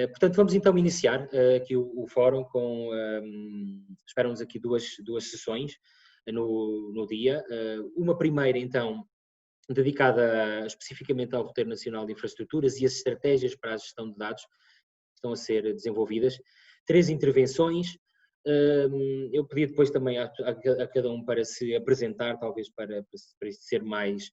Portanto, vamos então iniciar aqui o fórum com, esperam-nos aqui duas sessões no dia. Uma primeira, então, dedicada especificamente ao roteiro nacional de infraestruturas e as estratégias para a gestão de dados que estão a ser desenvolvidas. 3 intervenções. Eu pedi depois também a cada um para se apresentar, talvez para isto ser mais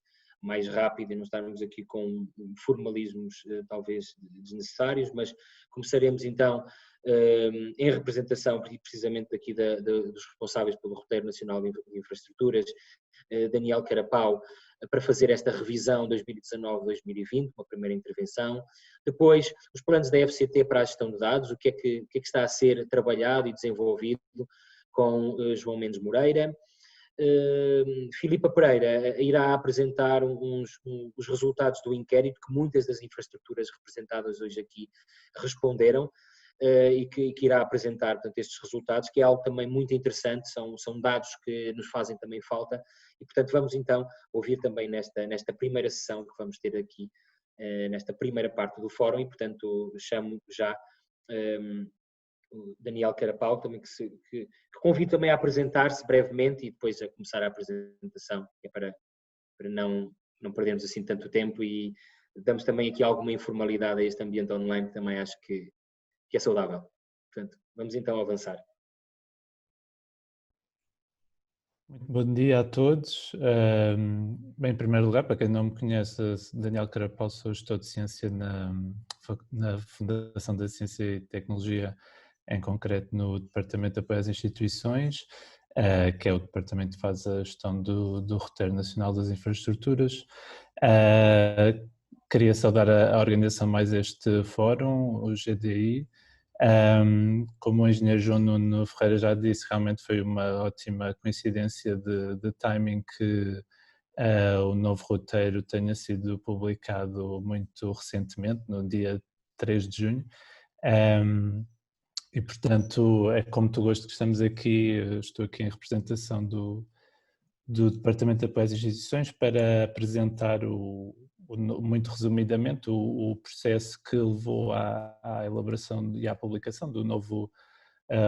rápido e não estarmos aqui com formalismos talvez desnecessários, mas começaremos então em representação precisamente aqui dos responsáveis pelo roteiro nacional de infraestruturas, Daniel Carapau, para fazer esta revisão 2019-2020, uma primeira intervenção. Depois, os planos da FCT para a gestão de dados, o que é que está a ser trabalhado e desenvolvido com João Mendes Moreira. Filipa Pereira irá apresentar os resultados do inquérito que muitas das infraestruturas representadas hoje aqui responderam, e que irá apresentar, portanto, estes resultados, que é algo também muito interessante, são dados que nos fazem também falta, e portanto vamos então ouvir também nesta primeira sessão que vamos ter aqui, nesta primeira parte do fórum, e portanto chamo já o Daniel Carapau, também que convido também a apresentar-se brevemente e depois a começar a apresentação, que é para não perdermos assim tanto tempo, e damos também aqui alguma informalidade a este ambiente online, que também acho que é saudável. Portanto, vamos então avançar. Muito bom dia a todos. Bem, em primeiro lugar, para quem não me conhece, Daniel Carapau, sou gestor de ciência na Fundação da Ciência e Tecnologia, em concreto no Departamento de Apoio às Instituições, que é o departamento que faz a gestão do Roteiro Nacional das Infraestruturas. Queria saudar a organização mais este fórum, o GDI. Como o engenheiro João Nuno Ferreira já disse, realmente foi uma ótima coincidência de timing que o novo roteiro tenha sido publicado muito recentemente, no dia 3 de junho. E portanto, é com muito gosto que estamos aqui, estou aqui em representação do Departamento de Apoio às Instituições para apresentar muito resumidamente o processo que levou à elaboração e à publicação do novo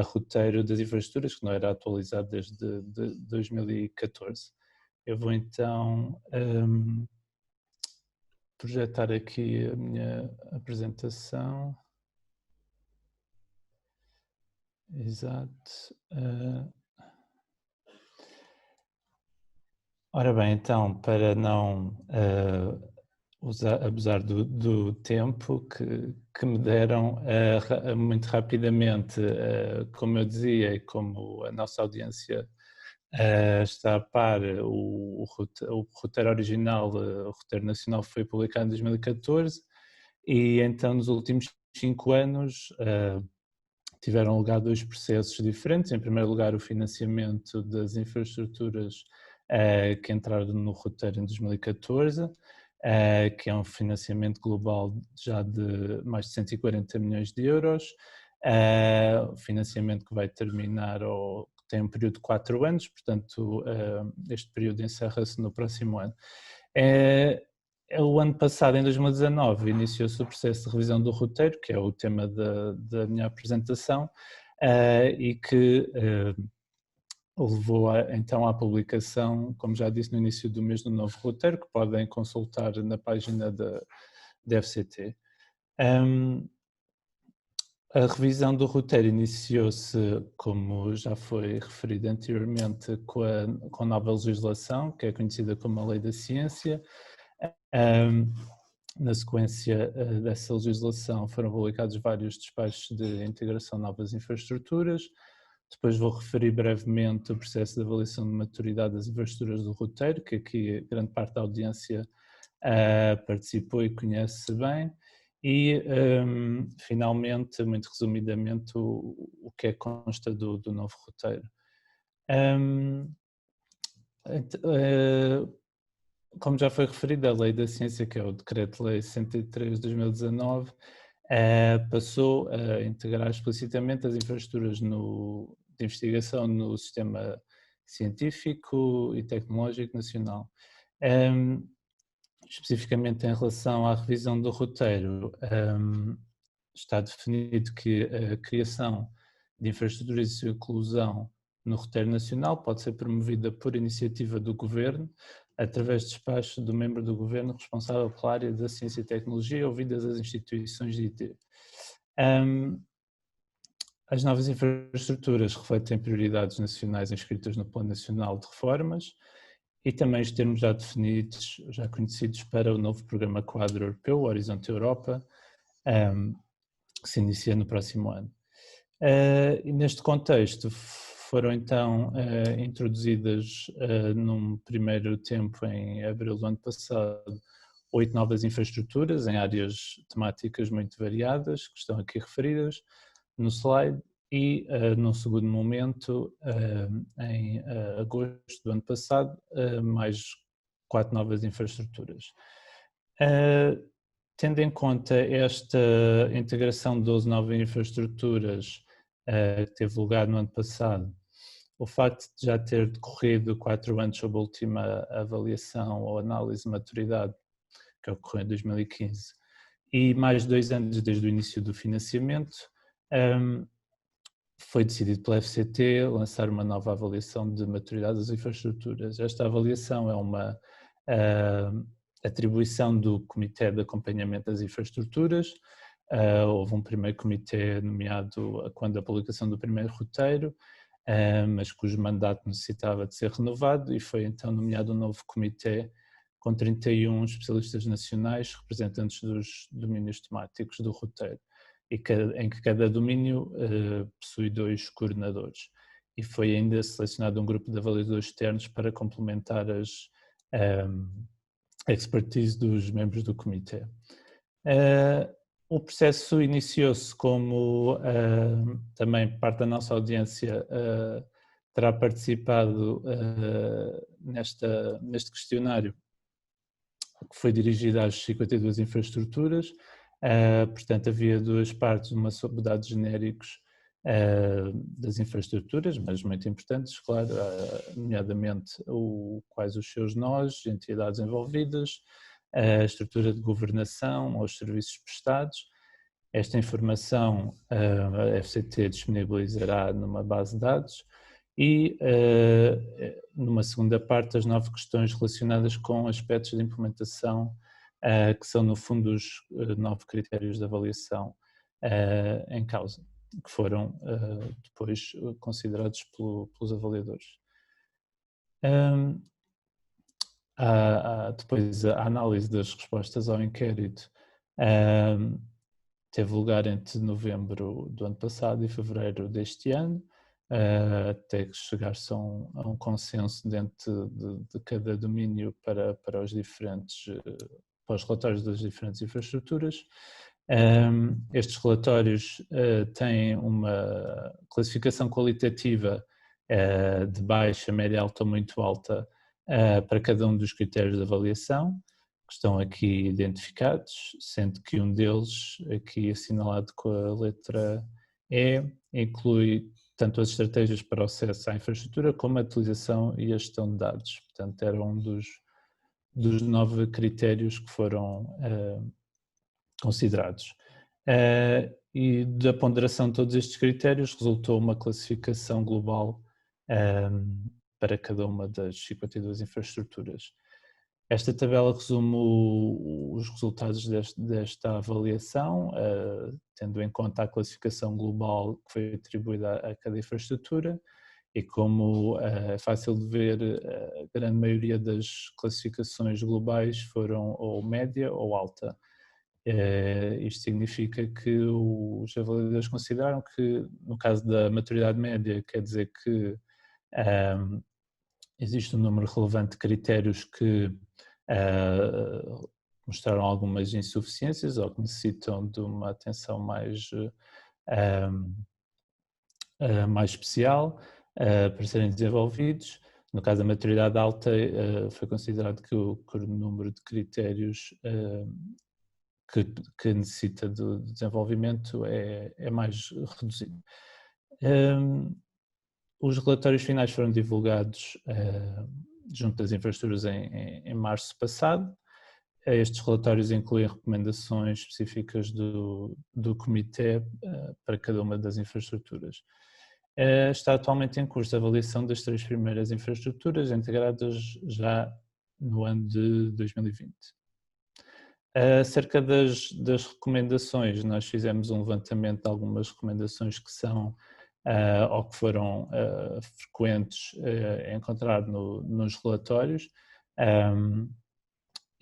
roteiro das infraestruturas, que não era atualizado desde 2014. Eu vou então projetar aqui a minha apresentação. Exato. Ora bem, então, para não abusar do tempo que me deram, muito rapidamente, como eu dizia e como a nossa audiência está a par, o roteiro original, o roteiro nacional, foi publicado em 2014 e então nos últimos 5 anos tiveram lugar 2 processos diferentes. Em primeiro lugar, o financiamento das infraestruturas que entraram no roteiro em 2014, que é um financiamento global já de mais de 140 milhões de euros, financiamento que vai terminar ou tem um período de 4 anos, portanto este período encerra-se no próximo ano. O ano passado, em 2019, iniciou-se o processo de revisão do roteiro, que é o tema da minha apresentação, e que levou então à publicação, como já disse no início do mês, do novo roteiro, que podem consultar na página da FCT. A revisão do roteiro iniciou-se, como já foi referido anteriormente, com a nova legislação, que é conhecida como a Lei da Ciência. Na sequência dessa legislação foram publicados vários despachos de integração de novas infraestruturas. Depois vou referir brevemente o processo de avaliação de maturidade das infraestruturas do roteiro, que aqui grande parte da audiência participou e conhece bem. E, finalmente, muito resumidamente, o que é que consta do novo roteiro. Como já foi referido, a Lei da Ciência, que é o Decreto-Lei 63 de 2019, passou a integrar explicitamente as infraestruturas de investigação no sistema científico e tecnológico nacional. Especificamente em relação à revisão do roteiro, está definido que a criação de infraestruturas e sua inclusão no roteiro nacional pode ser promovida por iniciativa do Governo, através de despacho do membro do Governo responsável pela área da ciência e tecnologia, ouvidas as instituições de IT. As novas infraestruturas refletem prioridades nacionais inscritas no Plano Nacional de Reformas e também os termos já definidos, já conhecidos para o novo Programa Quadro Europeu, Horizonte Europa, que se inicia no próximo ano. E neste contexto foram então introduzidas num primeiro tempo, em abril do ano passado, 8 novas infraestruturas em áreas temáticas muito variadas, que estão aqui referidas no slide, e num segundo momento, em agosto do ano passado, mais 4 novas infraestruturas. Tendo em conta esta integração de 12 novas infraestruturas que teve lugar no ano passado, o facto de já ter decorrido 4 anos sob a última avaliação ou análise de maturidade, que ocorreu em 2015, e mais 2 anos desde o início do financiamento, foi decidido pela FCT lançar uma nova avaliação de maturidade das infraestruturas. Esta avaliação é uma atribuição do Comitê de Acompanhamento das Infraestruturas. Houve um primeiro comitê nomeado quando a publicação do primeiro roteiro, mas cujo mandato necessitava de ser renovado, e foi então nomeado um novo comitê com 31 especialistas nacionais, representantes dos domínios temáticos do roteiro, em que cada domínio possui 2 coordenadores. E foi ainda selecionado um grupo de avaliadores externos para complementar as expertise dos membros do comitê. O processo iniciou-se como também parte da nossa audiência terá participado neste questionário, que foi dirigido às 52 infraestruturas. Portanto, havia 2 partes, uma sobre dados genéricos das infraestruturas, mas muito importantes, claro, nomeadamente quais os seus nós, entidades envolvidas, a estrutura de governação, os serviços prestados. Esta informação a FCT disponibilizará numa base de dados, e numa segunda parte as 9 questões relacionadas com aspectos de implementação, que são no fundo os 9 critérios de avaliação em causa, que foram depois considerados pelos avaliadores. Depois a análise das respostas ao inquérito teve lugar entre novembro do ano passado e fevereiro deste ano, até chegar-se a um consenso dentro de cada domínio para os relatórios das diferentes infraestruturas. Estes relatórios têm uma classificação qualitativa de baixa, média, alta ou muito alta para cada um dos critérios de avaliação, que estão aqui identificados, sendo que um deles, aqui assinalado com a letra E, inclui tanto as estratégias para o acesso à infraestrutura como a utilização e a gestão de dados. Portanto, era um dos 9 critérios que foram considerados. E da ponderação de todos estes critérios resultou uma classificação global para cada uma das 52 infraestruturas. Esta tabela resume os resultados desta avaliação, tendo em conta a classificação global que foi atribuída a cada infraestrutura, e como é fácil de ver, a grande maioria das classificações globais foram ou média ou alta. Isto significa que os avaliadores consideraram que, no caso da maturidade média, quer dizer que existe um número relevante de critérios que mostraram algumas insuficiências ou que necessitam de uma atenção mais especial para serem desenvolvidos. No caso da maturidade alta, foi considerado que o número de critérios que necessita de desenvolvimento é mais reduzido. Os relatórios finais foram divulgados junto das infraestruturas em março passado, estes relatórios incluem recomendações específicas do comitê para cada uma das infraestruturas. Está atualmente em curso a avaliação das 3 primeiras infraestruturas integradas já no ano de 2020. Acerca das recomendações, nós fizemos um levantamento de algumas recomendações que são ou que foram frequentes a encontrar nos relatórios,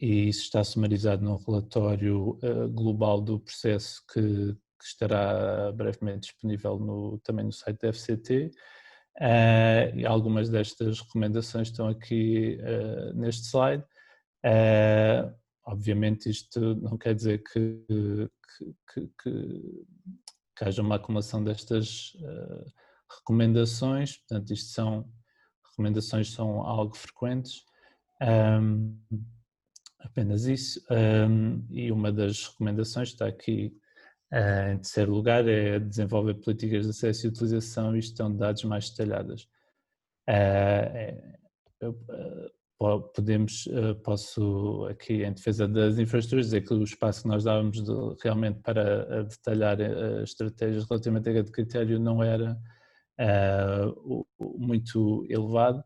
e isso está sumarizado no relatório global do processo que estará brevemente disponível também no site da FCT. E algumas destas recomendações estão aqui neste slide. Obviamente isto não quer dizer que haja uma acumulação destas recomendações, portanto recomendações são algo frequentes, apenas isso, e uma das recomendações está aqui em terceiro lugar é desenvolver políticas de acesso e utilização e gestão de dados mais detalhadas. Posso aqui em defesa das infraestruturas dizer que o espaço que nós dávamos realmente para detalhar estratégias relativamente a cada critério não era muito elevado,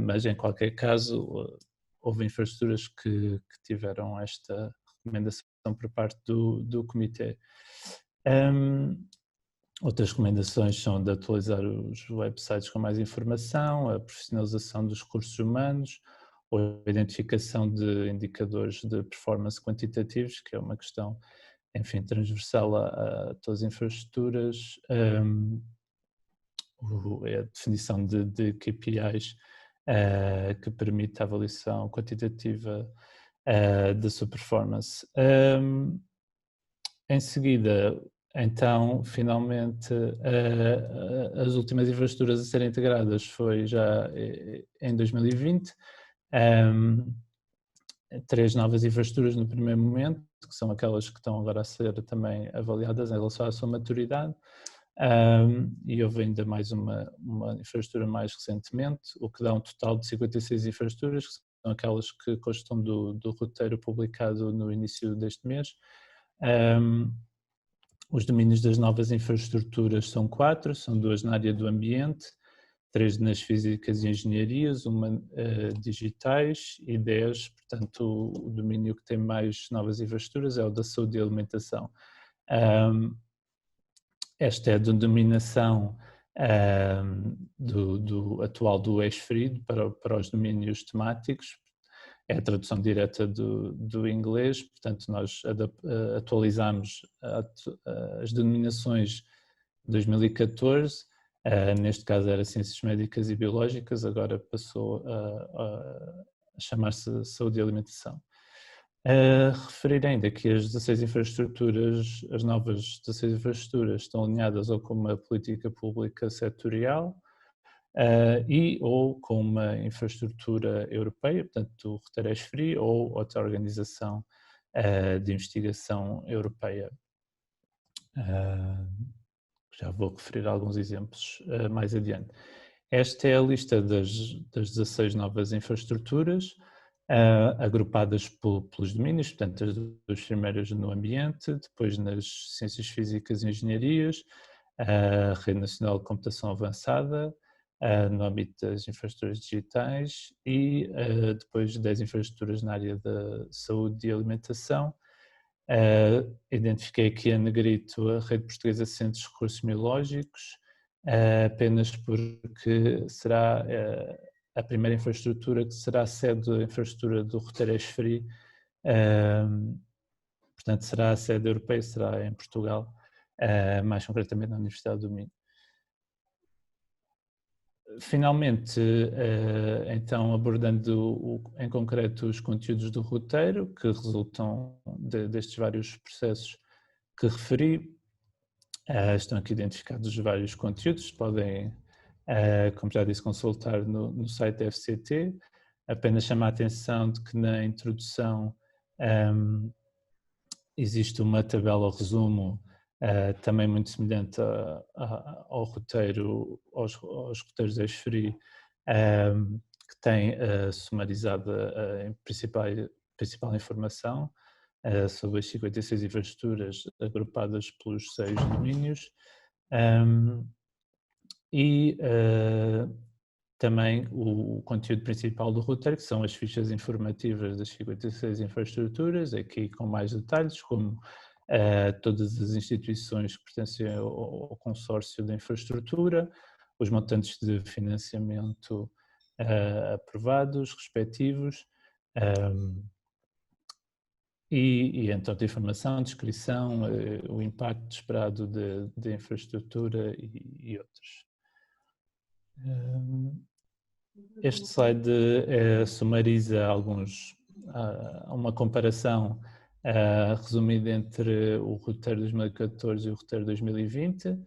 mas em qualquer caso houve infraestruturas que tiveram esta recomendação por parte do comitê. Outras recomendações são de atualizar os websites com mais informação, a profissionalização dos recursos humanos, ou a identificação de indicadores de performance quantitativos, que é uma questão, enfim, transversal a todas as infraestruturas, a definição de KPIs que permite a avaliação quantitativa da sua performance. Em seguida, então, finalmente, as últimas infraestruturas a serem integradas foi já em 2020, 3 novas infraestruturas no primeiro momento, que são aquelas que estão agora a ser também avaliadas em relação à sua maturidade, e houve ainda mais uma infraestrutura mais recentemente, o que dá um total de 56 infraestruturas, que são aquelas que constam do roteiro publicado no início deste mês. Os domínios das novas infraestruturas são 4, são 2 na área do ambiente, 3 nas físicas e engenharias, 1 digitais e 10, portanto o domínio que tem mais novas infraestruturas é o da saúde e alimentação. Esta é a denominação do atual do ESFRI para os domínios temáticos, é a tradução direta do inglês, portanto nós atualizamos as denominações de 2014, neste caso era Ciências Médicas e Biológicas, agora passou a chamar-se Saúde e Alimentação. Referir ainda que as 16 infraestruturas, as novas 16 infraestruturas estão alinhadas ou com uma política pública setorial, ou com uma infraestrutura europeia, portanto o roteiro ESFRI ou outra organização de investigação europeia. Já vou referir alguns exemplos mais adiante. Esta é a lista das 16 novas infraestruturas, agrupadas pelos domínios, portanto as 2 primeiras no ambiente, depois nas ciências físicas e engenharias, a Rede Nacional de Computação Avançada, no âmbito das infraestruturas digitais e depois 10 infraestruturas na área da saúde e alimentação. Identifiquei aqui a negrito a Rede Portuguesa de Centros de Recursos Biológicos, apenas porque será a primeira infraestrutura que será a sede da infraestrutura do roteiro ESFRI, portanto será a sede europeia, será em Portugal, mais concretamente na Universidade do Minho. Finalmente, então abordando em concreto os conteúdos do roteiro que resultam destes vários processos que referi, estão aqui identificados os vários conteúdos, podem, como já disse, consultar no site da FCT, apenas chamar a atenção de que na introdução existe uma tabela resumo também muito semelhante ao roteiro, aos roteiros da ESFRI, que tem sumarizada em principal informação sobre as 56 infraestruturas agrupadas pelos 6 domínios, e também o conteúdo principal do router, que são as fichas informativas das 56 infraestruturas, aqui com mais detalhes, como todas as instituições que pertencem ao consórcio da infraestrutura, os montantes de financiamento aprovados, respectivos, e então de informação, descrição, o impacto esperado de infraestrutura e outros. Este slide sumariza uma comparação resumida entre o roteiro 2014 e o roteiro 2020.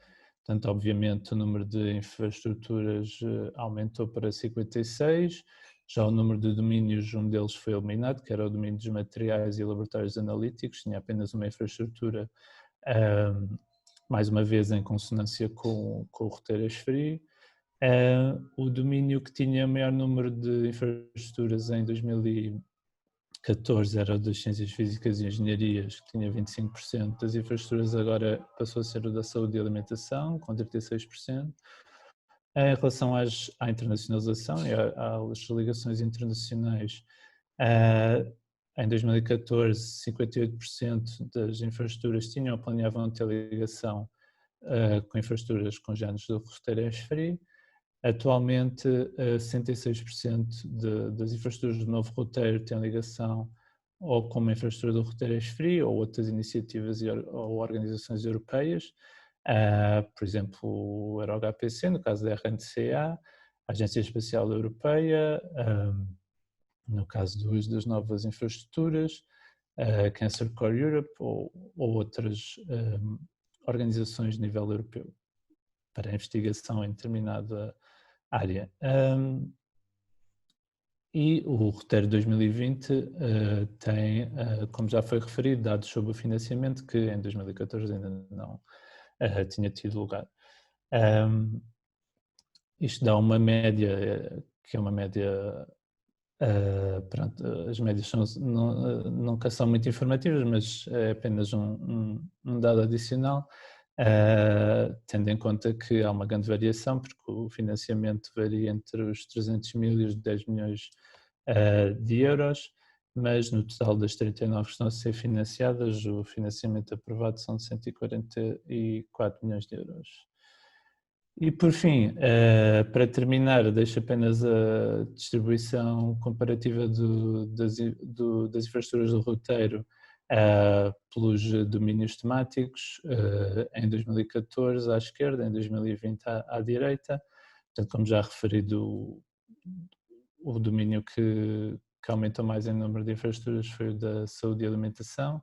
Portanto, obviamente, o número de infraestruturas aumentou para 56, já o número de domínios, um deles foi eliminado, que era o domínio dos materiais e laboratórios analíticos, tinha apenas uma infraestrutura, mais uma vez em consonância com o roteiro ESFRI. O domínio que tinha maior número de infraestruturas em 2014 era o das Ciências Físicas e Engenharias, que tinha 25% das infraestruturas, agora passou a ser o da Saúde e Alimentação, com 36%. Em relação à internacionalização e às ligações internacionais, em 2014, 58% das infraestruturas tinham ou planeavam ter ligação com infraestruturas com géneros do roteiro ESFRI. Atualmente, 66% das infraestruturas do novo roteiro têm ligação ou com uma infraestrutura do roteiro ESFRI ou outras iniciativas ou organizações europeias, por exemplo, o EuroHPC, no caso da RNCA, a Agência Espacial Europeia, no caso do uso das novas infraestruturas, Cancer Core Europe ou outras organizações de nível europeu para a investigação em determinada área. E o roteiro 2020 tem, como já foi referido, dados sobre o financiamento que em 2014 ainda não tinha tido lugar. Isto dá uma média, que é uma média, pronto, as médias nunca são muito informativas, mas é apenas um dado adicional, tendo em conta que há uma grande variação, porque o financiamento varia entre os 300 mil e os 10 milhões de euros, mas no total das 39 que estão a ser financiadas, o financiamento aprovado são de 144 milhões de euros. E por fim, para terminar, deixo apenas a distribuição comparativa das infraestruturas do roteiro pelos domínios temáticos, em 2014 à esquerda, em 2020 à direita. Portanto, como já referido, o domínio que aumentou mais em número de infraestruturas foi o da saúde e alimentação.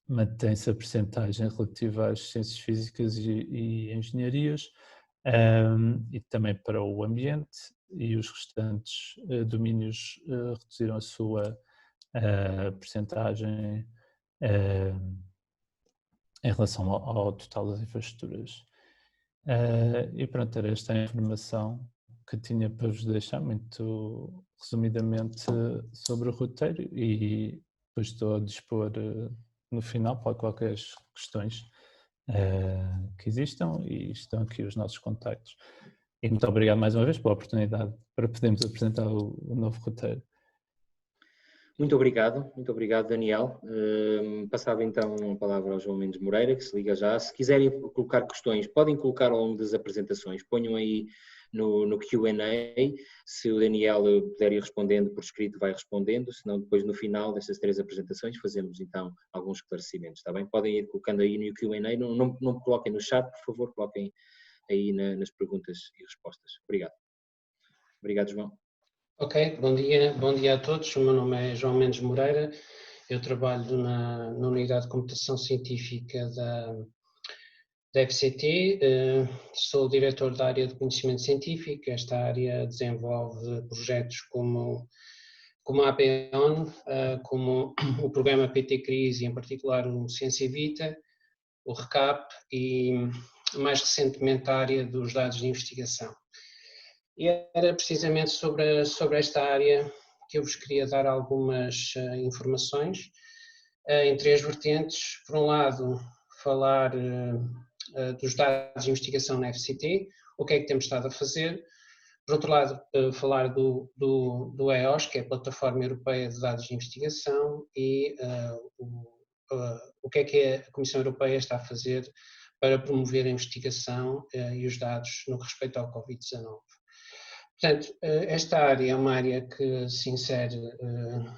Mantém-se a percentagem relativa às ciências físicas e engenharias, e também para o ambiente, e os restantes domínios reduziram a sua percentagem em relação ao total das infraestruturas. E pronto, era esta a informação que tinha para vos deixar, muito resumidamente, sobre o roteiro, e depois estou a dispor no final para qualquer questões que existam, e estão aqui os nossos contactos. E muito obrigado mais uma vez pela oportunidade para podermos apresentar o novo roteiro. Muito obrigado Daniel. Passava então a palavra ao João Mendes Moreira, que se liga já. Se quiserem colocar questões, podem colocar ao longo das apresentações, ponham aí no Q&A, se o Daniel puder ir respondendo por escrito, vai respondendo, senão depois no final destas 3 apresentações fazemos então alguns esclarecimentos, está bem? Podem ir colocando aí no Q&A, não coloquem no chat, por favor, coloquem aí nas perguntas e respostas. Obrigado, João. Ok, bom dia a todos. O meu nome é João Mendes Moreira, eu trabalho na Unidade de Computação Científica da FCT, sou diretor da área de conhecimento científico. Esta área desenvolve projetos como a APON, como o programa PT Crise, e em particular o Ciência Vita, o RECAP e mais recentemente a área dos dados de investigação. E era precisamente sobre esta área que eu vos queria dar algumas informações em três vertentes. Por um lado, falar dos dados de investigação na FCT, o que é que temos estado a fazer. Por outro lado, falar do EOS, que é a Plataforma Europeia de Dados de Investigação, e o que é a Comissão Europeia está a fazer para promover a investigação e os dados no que respeita ao Covid-19. Portanto, esta área é uma área que se insere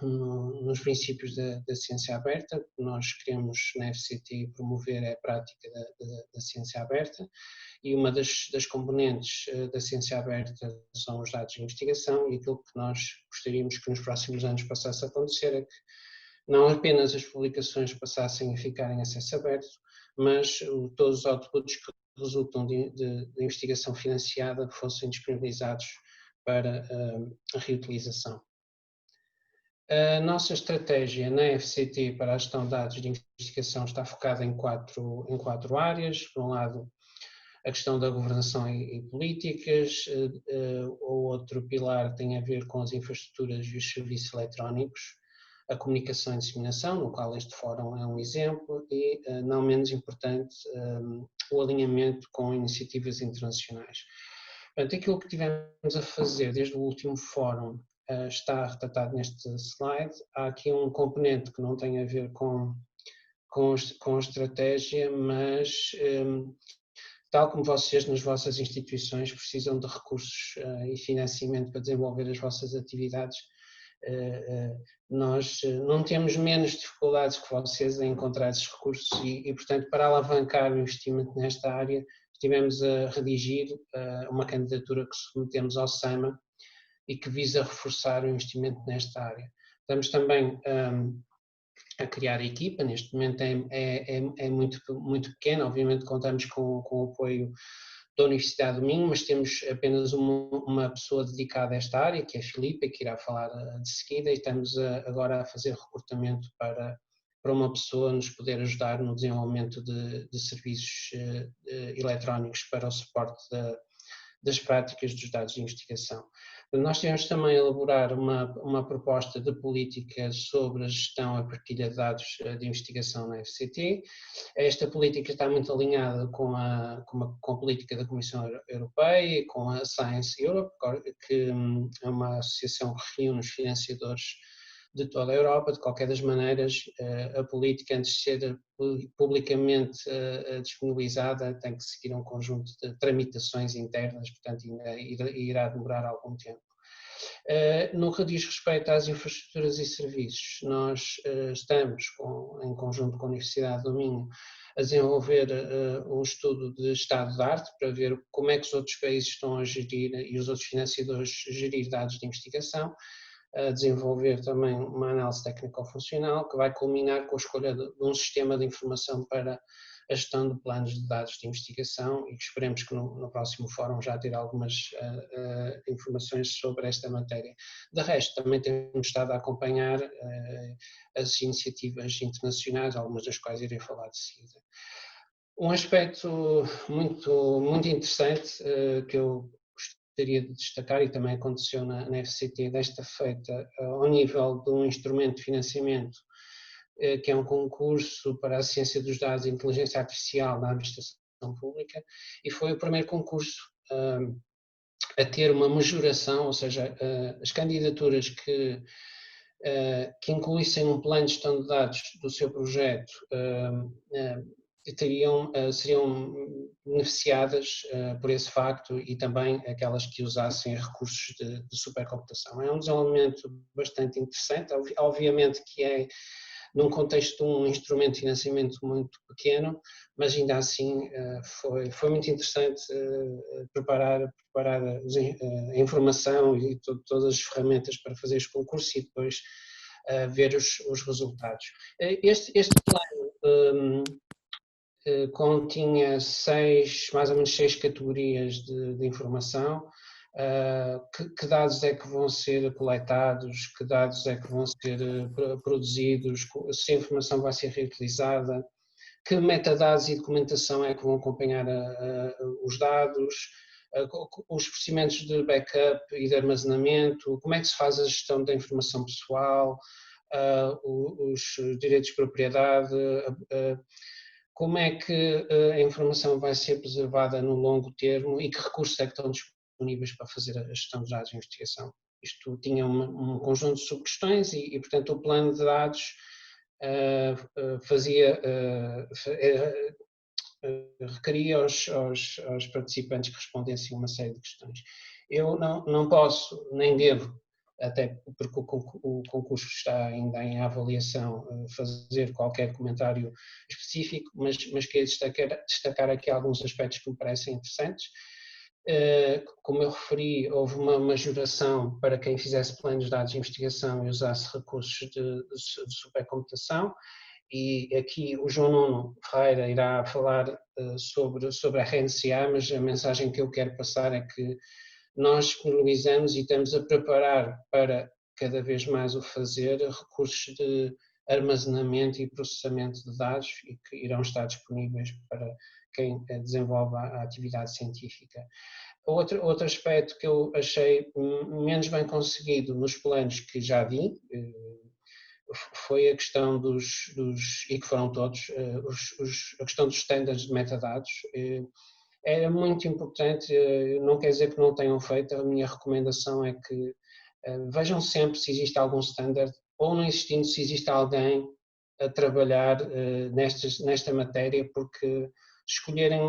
nos princípios da ciência aberta. Nós queremos na FCT promover a prática da ciência aberta, e uma das componentes da ciência aberta são os dados de investigação, e aquilo que nós gostaríamos que nos próximos anos passasse a acontecer é que não apenas as publicações passassem a ficar em acesso aberto, mas todos os outputs que resultam de investigação financiada fossem disponibilizados para a reutilização. A nossa estratégia na FCT para a gestão de dados de investigação está focada em quatro áreas. Por um lado, a questão da governação e políticas. O outro pilar tem a ver com as infraestruturas e os serviços eletrónicos, a comunicação e disseminação, no qual este fórum é um exemplo, e, não menos importante, o alinhamento com iniciativas internacionais. Portanto, aquilo que tivemos a fazer desde o último fórum está retratado neste slide. Há aqui um componente que não tem a ver com estratégia, mas tal como vocês nas vossas instituições precisam de recursos e financiamento para desenvolver as vossas atividades, nós não temos menos dificuldades que vocês em encontrar esses recursos e, portanto, para alavancar o investimento nesta área, estivemos a redigir uma candidatura que submetemos ao SAMA e que visa reforçar o investimento nesta área. Estamos também a criar a equipa. Neste momento é muito pequena. Obviamente contamos com o apoio da Universidade do Minho, mas temos apenas uma pessoa dedicada a esta área, que é a Filipe, que irá falar de seguida, e estamos agora a fazer recrutamento para uma pessoa nos poder ajudar no desenvolvimento de serviços eletrónicos para o suporte das práticas dos dados de investigação. Nós tivemos também a elaborar uma proposta de política sobre a gestão e a partilha de dados de investigação na FCT. Esta política está muito alinhada com a política da Comissão Europeia e com a Science Europe, que é uma associação que reúne os financiadores de toda a Europa. De qualquer das maneiras, a política, antes de ser publicamente disponibilizada, tem que seguir um conjunto de tramitações internas, portanto ainda irá demorar algum tempo. No que diz respeito às infraestruturas e serviços, nós estamos, em conjunto com a Universidade do Minho, a desenvolver um estudo de estado de arte para ver como é que os outros países estão a gerir e os outros financiadores gerir dados de investigação, a desenvolver também uma análise técnico-funcional que vai culminar com a escolha de um sistema de informação para a gestão de planos de dados de investigação, e que esperemos que no próximo fórum já ter algumas informações sobre esta matéria. De resto, também temos estado a acompanhar as iniciativas internacionais, algumas das quais irei falar de seguida. Um aspecto muito interessante que eu gostaria de destacar, e também aconteceu na FCT desta feita, ao nível de um instrumento de financiamento, que é um concurso para a ciência dos dados e inteligência artificial na administração pública, e foi o primeiro concurso a ter uma majoração, ou seja, as candidaturas que incluíssem um plano de gestão de dados do seu projeto seriam beneficiadas por esse facto, e também aquelas que usassem recursos de supercomputação. É um desenvolvimento bastante interessante, obviamente que é num contexto de um instrumento de financiamento muito pequeno, mas ainda assim foi muito interessante preparar a informação e todas as ferramentas para fazer este concurso e depois ver os resultados. Este plano continha mais ou menos seis categorias de informação. Que dados é que vão ser coletados, que dados é que vão ser produzidos, se a informação vai ser reutilizada, que metadados e documentação é que vão acompanhar os dados, os procedimentos de backup e de armazenamento, como é que se faz a gestão da informação pessoal, os direitos de propriedade, como é que a informação vai ser preservada no longo termo e que recursos é que estão disponíveis para fazer a gestão dos dados de investigação. Isto tinha um conjunto de subquestões e, portanto, o plano de dados requeria aos participantes que respondessem a uma série de questões. Eu não posso, nem devo, até porque o concurso está ainda em avaliação, fazer qualquer comentário específico, mas queria destacar aqui alguns aspectos que me parecem interessantes. Como eu referi, houve uma majoração para quem fizesse planos de dados de investigação e usasse recursos de supercomputação, e aqui o João Nuno Ferreira irá falar sobre a RNCA, mas a mensagem que eu quero passar é que nós disponibilizamos e estamos a preparar para cada vez mais o fazer recursos de armazenamento e processamento de dados e que irão estar disponíveis para quem desenvolve a atividade científica. Outro aspecto que eu achei menos bem conseguido nos planos que já vi foi a questão e que foram todos, a questão dos standards de metadados. Era muito importante, não quer dizer que não tenham feito, a minha recomendação é que vejam sempre se existe algum standard, ou não existindo, se existe alguém a trabalhar nesta matéria, porque escolherem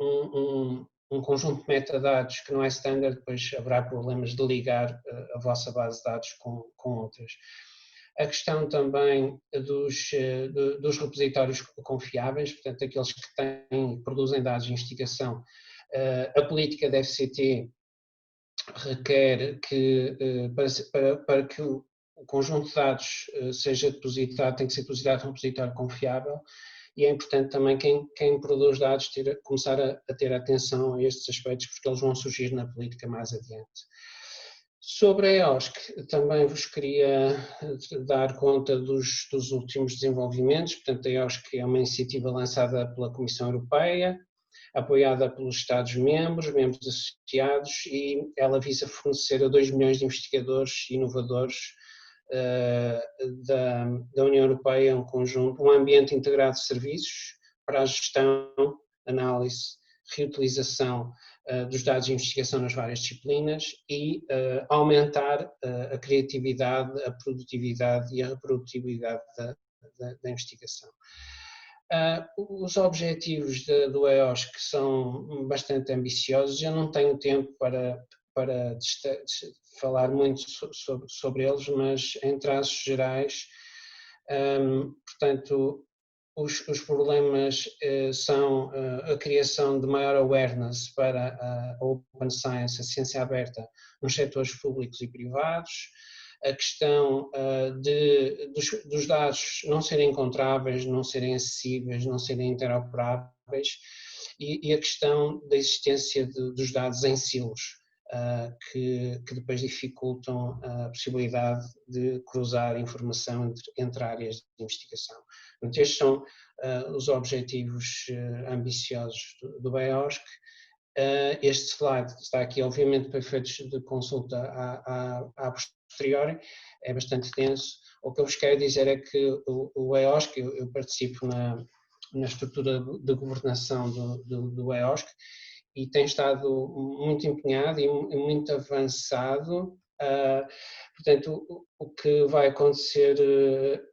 um conjunto de metadados que não é standard, depois haverá problemas de ligar a vossa base de dados com outras. A questão também dos repositórios confiáveis, portanto, aqueles que produzem dados de investigação. A política da FCT requer que, para que o conjunto de dados seja depositado, tem que ser depositado num repositório confiável, e é importante também quem produz dados começar a ter atenção a estes aspectos, porque eles vão surgir na política mais adiante. Sobre a EOSC, também vos queria dar conta dos últimos desenvolvimentos. Portanto, a EOSC é uma iniciativa lançada pela Comissão Europeia, apoiada pelos Estados-membros, membros associados, e ela visa fornecer a 2 milhões de investigadores e inovadores da União Europeia um ambiente integrado de serviços para a gestão, análise, reutilização dos dados de investigação nas várias disciplinas e aumentar a criatividade, a produtividade e a reprodutibilidade da investigação. Os objetivos do EOSC são bastante ambiciosos, eu não tenho tempo para falar muito sobre eles, mas em traços gerais, portanto, os problemas são a criação de maior awareness para a open science, a ciência aberta, nos setores públicos e privados, a questão dos dados não serem encontráveis, não serem acessíveis, não serem interoperáveis, e a questão da existência dos dados em silos, que depois dificultam a possibilidade de cruzar informação entre áreas de investigação. Portanto, estes são os objetivos ambiciosos do EOSC. Este slide está aqui, obviamente, para efeitos de consulta a posteriori, é bastante denso. O que eu vos quero dizer é que o EOSC, eu participo na estrutura de governação do EOSC, e tem estado muito empenhado e muito avançado. Portanto, o que vai acontecer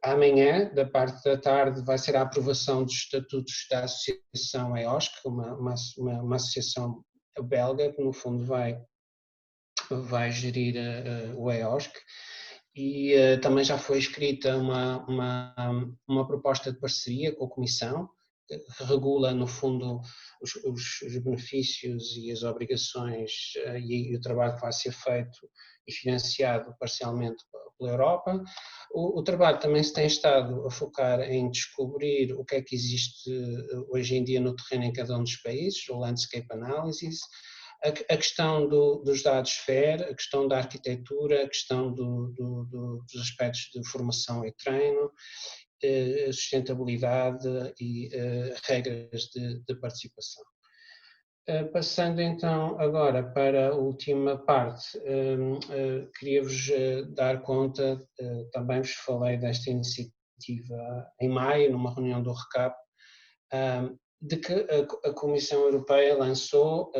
amanhã, da parte da tarde, vai ser a aprovação dos estatutos da Associação EOSC, uma associação belga que, no fundo, vai gerir o EOSC. E também já foi escrita uma proposta de parceria com a Comissão, que regula, no fundo, os benefícios e as obrigações e o trabalho que vai ser feito e financiado parcialmente pela Europa. O trabalho também se tem estado a focar em descobrir o que é que existe hoje em dia no terreno em cada um dos países, o Landscape Analysis, a questão dos dados FAIR, a questão da arquitetura, a questão dos aspectos de formação e treino, sustentabilidade e regras de participação. Passando então agora para a última parte, queria-vos dar conta, também vos falei desta iniciativa em maio, numa reunião do RECAP, de que a Comissão Europeia lançou,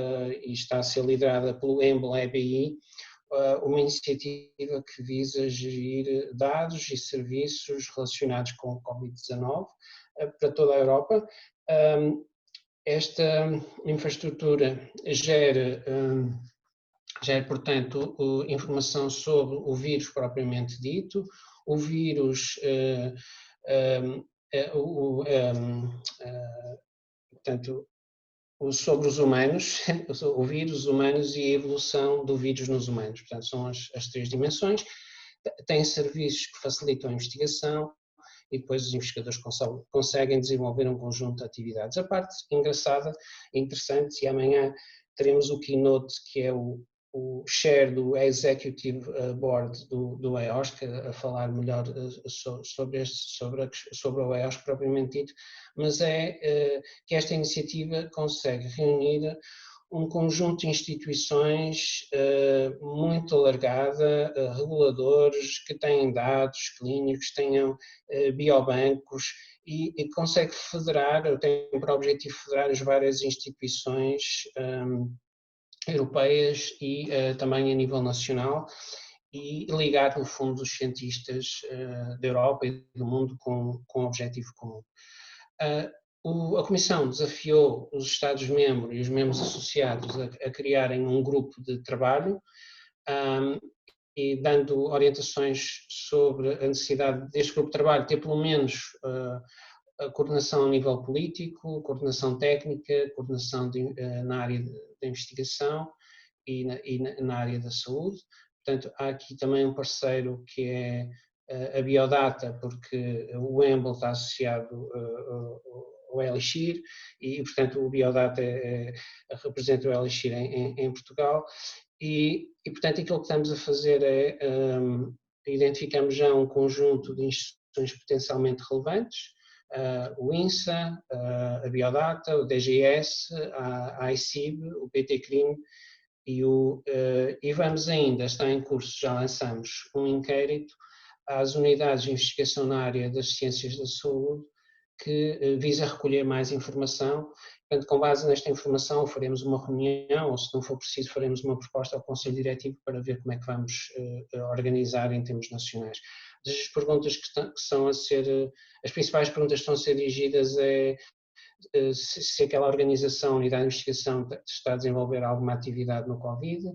e está a ser liderada pelo EMBL-EBI, uma iniciativa que visa gerir dados e serviços relacionados com o Covid-19 para toda a Europa. Esta infraestrutura gera, portanto, informação sobre o vírus propriamente dito, o vírus, portanto, sobre os humanos, o vírus, os humanos e a evolução do vírus nos humanos. Portanto, são as três dimensões. Tem serviços que facilitam a investigação, e depois os investigadores conseguem desenvolver um conjunto de atividades. A parte engraçada, interessante, e amanhã teremos o keynote, que é o chair do Executive Board do EOSC, a falar melhor sobre o EOSC propriamente dito, mas é que esta iniciativa consegue reunir um conjunto de instituições muito alargada, reguladores que têm dados clínicos, tenham biobancos e consegue federar, tem por objetivo federar as várias instituições europeias e também a nível nacional e ligar, no fundo, os cientistas da Europa e do mundo com um objetivo comum. A Comissão desafiou os Estados-membros e os membros associados a criarem um grupo de trabalho e dando orientações sobre a necessidade deste grupo de trabalho ter pelo menos a coordenação a nível político, coordenação técnica, coordenação na área da investigação e na área da saúde. Portanto, há aqui também um parceiro que é a Biodata, porque o EMBL está associado ao Elixir e, portanto, o Biodata representa o Elixir em Portugal e, portanto, aquilo que estamos a fazer é identificamos já um conjunto de instituições potencialmente relevantes, o INSA, a Biodata, o DGS, a ICIB, o PT-CRIM e vamos ainda, está em curso, já lançamos um inquérito às unidades de investigação na área das ciências da saúde que visa recolher mais informação. Portanto, com base nesta informação faremos uma reunião, ou se não for preciso faremos uma proposta ao Conselho Diretivo para ver como é que vamos organizar em termos nacionais. As perguntas que são a ser, as principais perguntas que estão a ser dirigidas é se aquela organização, unidade de investigação está a desenvolver alguma atividade no Covid,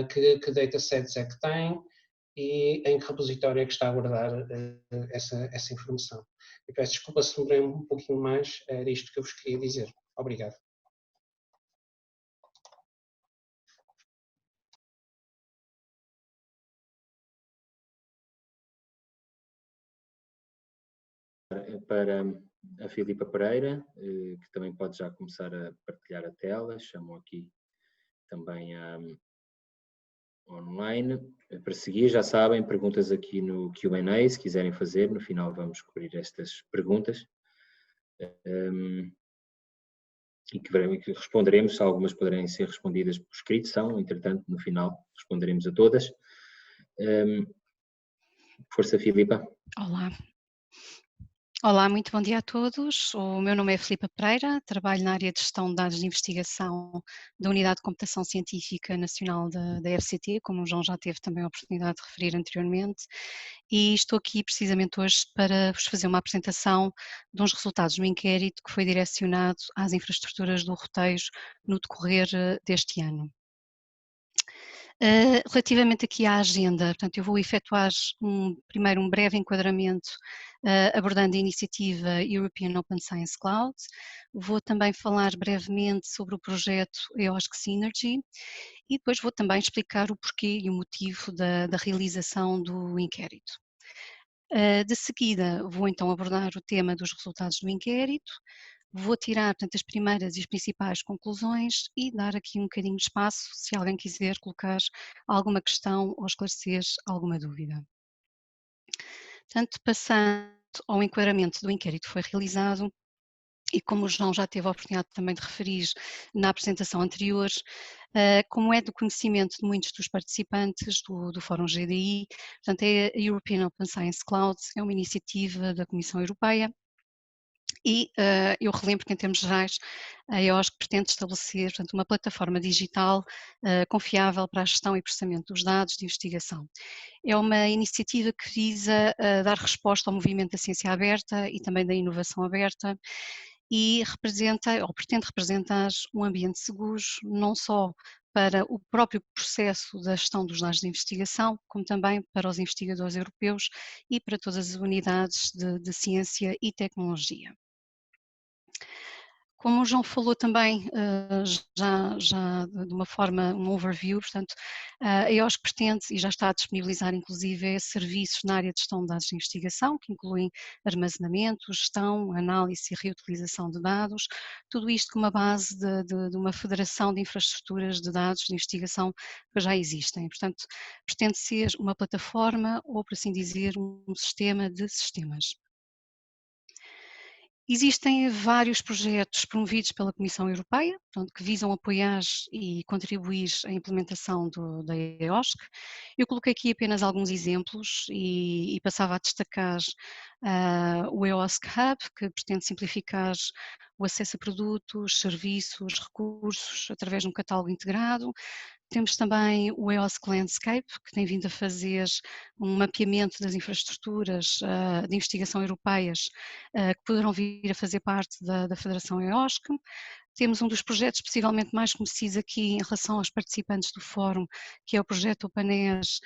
que datasets é que tem e em que repositório é que está a guardar essa informação. Eu peço desculpa se demorei um pouquinho mais, era isto que eu vos queria dizer. Obrigado. Para a Filipa Pereira, que também pode já começar a partilhar a tela, chamo aqui também online. Para seguir, já sabem, perguntas aqui no Q&A, se quiserem fazer, no final vamos cobrir estas perguntas. E que responderemos, algumas poderem ser respondidas por escrito, entretanto, no final responderemos a todas. Força, Filipa. Olá. Olá, muito bom dia a todos. O meu nome é Filipa Pereira, trabalho na área de gestão de dados de investigação da Unidade de Computação Científica Nacional da FCT, como o João já teve também a oportunidade de referir anteriormente, e estou aqui precisamente hoje para vos fazer uma apresentação de uns resultados do inquérito que foi direcionado às infraestruturas do roteiro no decorrer deste ano. Relativamente aqui à agenda, portanto, eu vou efetuar primeiro um breve enquadramento abordando a iniciativa European Open Science Cloud, vou também falar brevemente sobre o projeto EOSC Synergy e depois vou também explicar o porquê e o motivo da realização do inquérito. De seguida, vou então abordar o tema dos resultados do inquérito, vou tirar, portanto, as primeiras e as principais conclusões e dar aqui um bocadinho de espaço se alguém quiser colocar alguma questão ou esclarecer alguma dúvida. Portanto, passando ao enquadramento do inquérito que foi realizado, e como o João já teve a oportunidade também de referir na apresentação anterior, como é do conhecimento de muitos dos participantes do Fórum GDI, portanto a European Open Science Cloud é uma iniciativa da Comissão Europeia e eu relembro que em termos gerais a EOSC pretende estabelecer, portanto, uma plataforma digital confiável para a gestão e processamento dos dados de investigação. É uma iniciativa que visa dar resposta ao movimento da ciência aberta e também da inovação aberta e representa, ou pretende representar, um ambiente seguro, não só para o próprio processo da gestão dos dados de investigação, como também para os investigadores europeus e para todas as unidades de ciência e tecnologia. Como o João falou também, já de uma forma, um overview, portanto, a EOSC pretende e já está a disponibilizar inclusive serviços na área de gestão de dados de investigação, que incluem armazenamento, gestão, análise e reutilização de dados, tudo isto com uma base de uma federação de infraestruturas de dados de investigação que já existem. Portanto, pretende ser uma plataforma ou, por assim dizer, um sistema de sistemas. Existem vários projetos promovidos pela Comissão Europeia, portanto, que visam apoiar e contribuir à implementação da EOSC. Eu coloquei aqui apenas alguns exemplos e passava a destacar o EOSC Hub, que pretende simplificar o acesso a produtos, serviços, recursos através de um catálogo integrado. Temos também o EOSC Landscape, que tem vindo a fazer um mapeamento das infraestruturas de investigação europeias que poderão vir a fazer parte da Federação EOSC. Temos um dos projetos possivelmente mais conhecidos aqui em relação aos participantes do fórum, que é o projeto OpenEAS,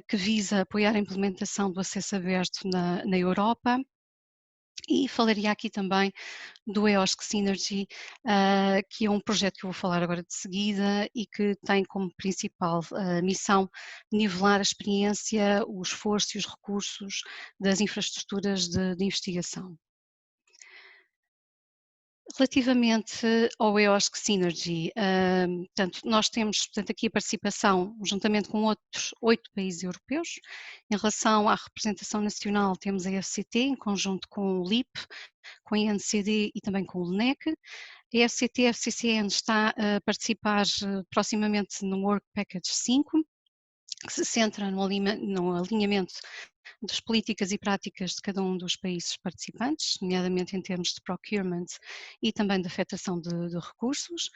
que visa apoiar a implementação do acesso aberto na Europa. E falaria aqui também do EOSC Synergy, que é um projeto que eu vou falar agora de seguida e que tem como principal missão nivelar a experiência, o esforço e os recursos das infraestruturas de investigação. Relativamente ao EOSC Synergy, portanto, nós temos aqui a participação juntamente com outros 8 países europeus. Em relação à representação nacional, temos a FCT em conjunto com o LIP, com a INCD e também com o LNEC. A FCT e a FCCN está a participar proximamente no Work Package 5, que se centra no alinhamento das políticas e práticas de cada um dos países participantes, nomeadamente em termos de procurement e também de afetação de recursos.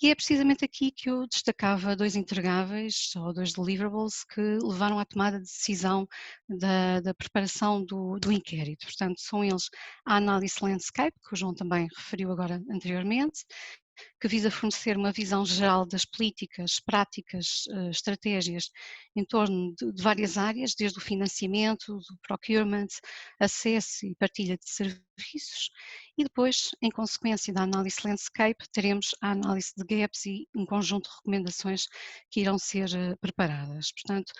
E é precisamente aqui que eu destacava 2 entregáveis, ou 2 deliverables, que levaram à tomada de decisão da preparação do inquérito. Portanto, são eles a análise landscape, que o João também referiu agora anteriormente, que visa fornecer uma visão geral das políticas, práticas, estratégias em torno de várias áreas, desde o financiamento, do procurement, acesso e partilha de serviços, e depois, em consequência da análise landscape, teremos a análise de gaps e um conjunto de recomendações que irão ser preparadas. Portanto,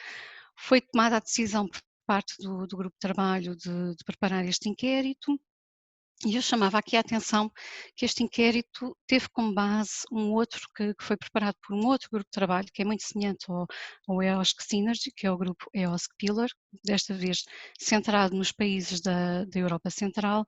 foi tomada a decisão por parte do grupo de trabalho de preparar este inquérito. E eu chamava aqui a atenção que este inquérito teve como base um outro que foi preparado por um outro grupo de trabalho que é muito semelhante ao EOSC Synergy, que é o grupo EOSC Pillar, desta vez centrado nos países da Europa Central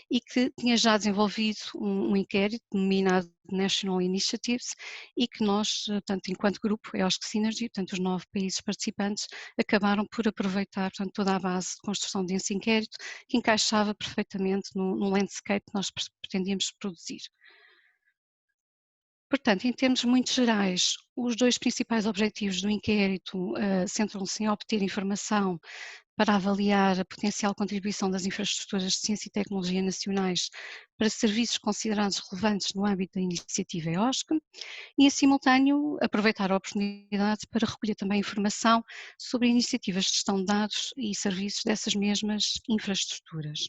e que tinha já desenvolvido um inquérito denominado National Initiatives e que nós, portanto, enquanto grupo EOSC Synergy, portanto, os 9 países participantes, acabaram por aproveitar, portanto, toda a base de construção desse inquérito que encaixava perfeitamente no landscape que nós pretendíamos produzir. Portanto, em termos muito gerais, os 2 principais objetivos do inquérito centram-se em obter informação para avaliar a potencial contribuição das infraestruturas de ciência e tecnologia nacionais para serviços considerados relevantes no âmbito da iniciativa EOSC e, em simultâneo, aproveitar a oportunidade para recolher também informação sobre iniciativas de gestão de dados e serviços dessas mesmas infraestruturas.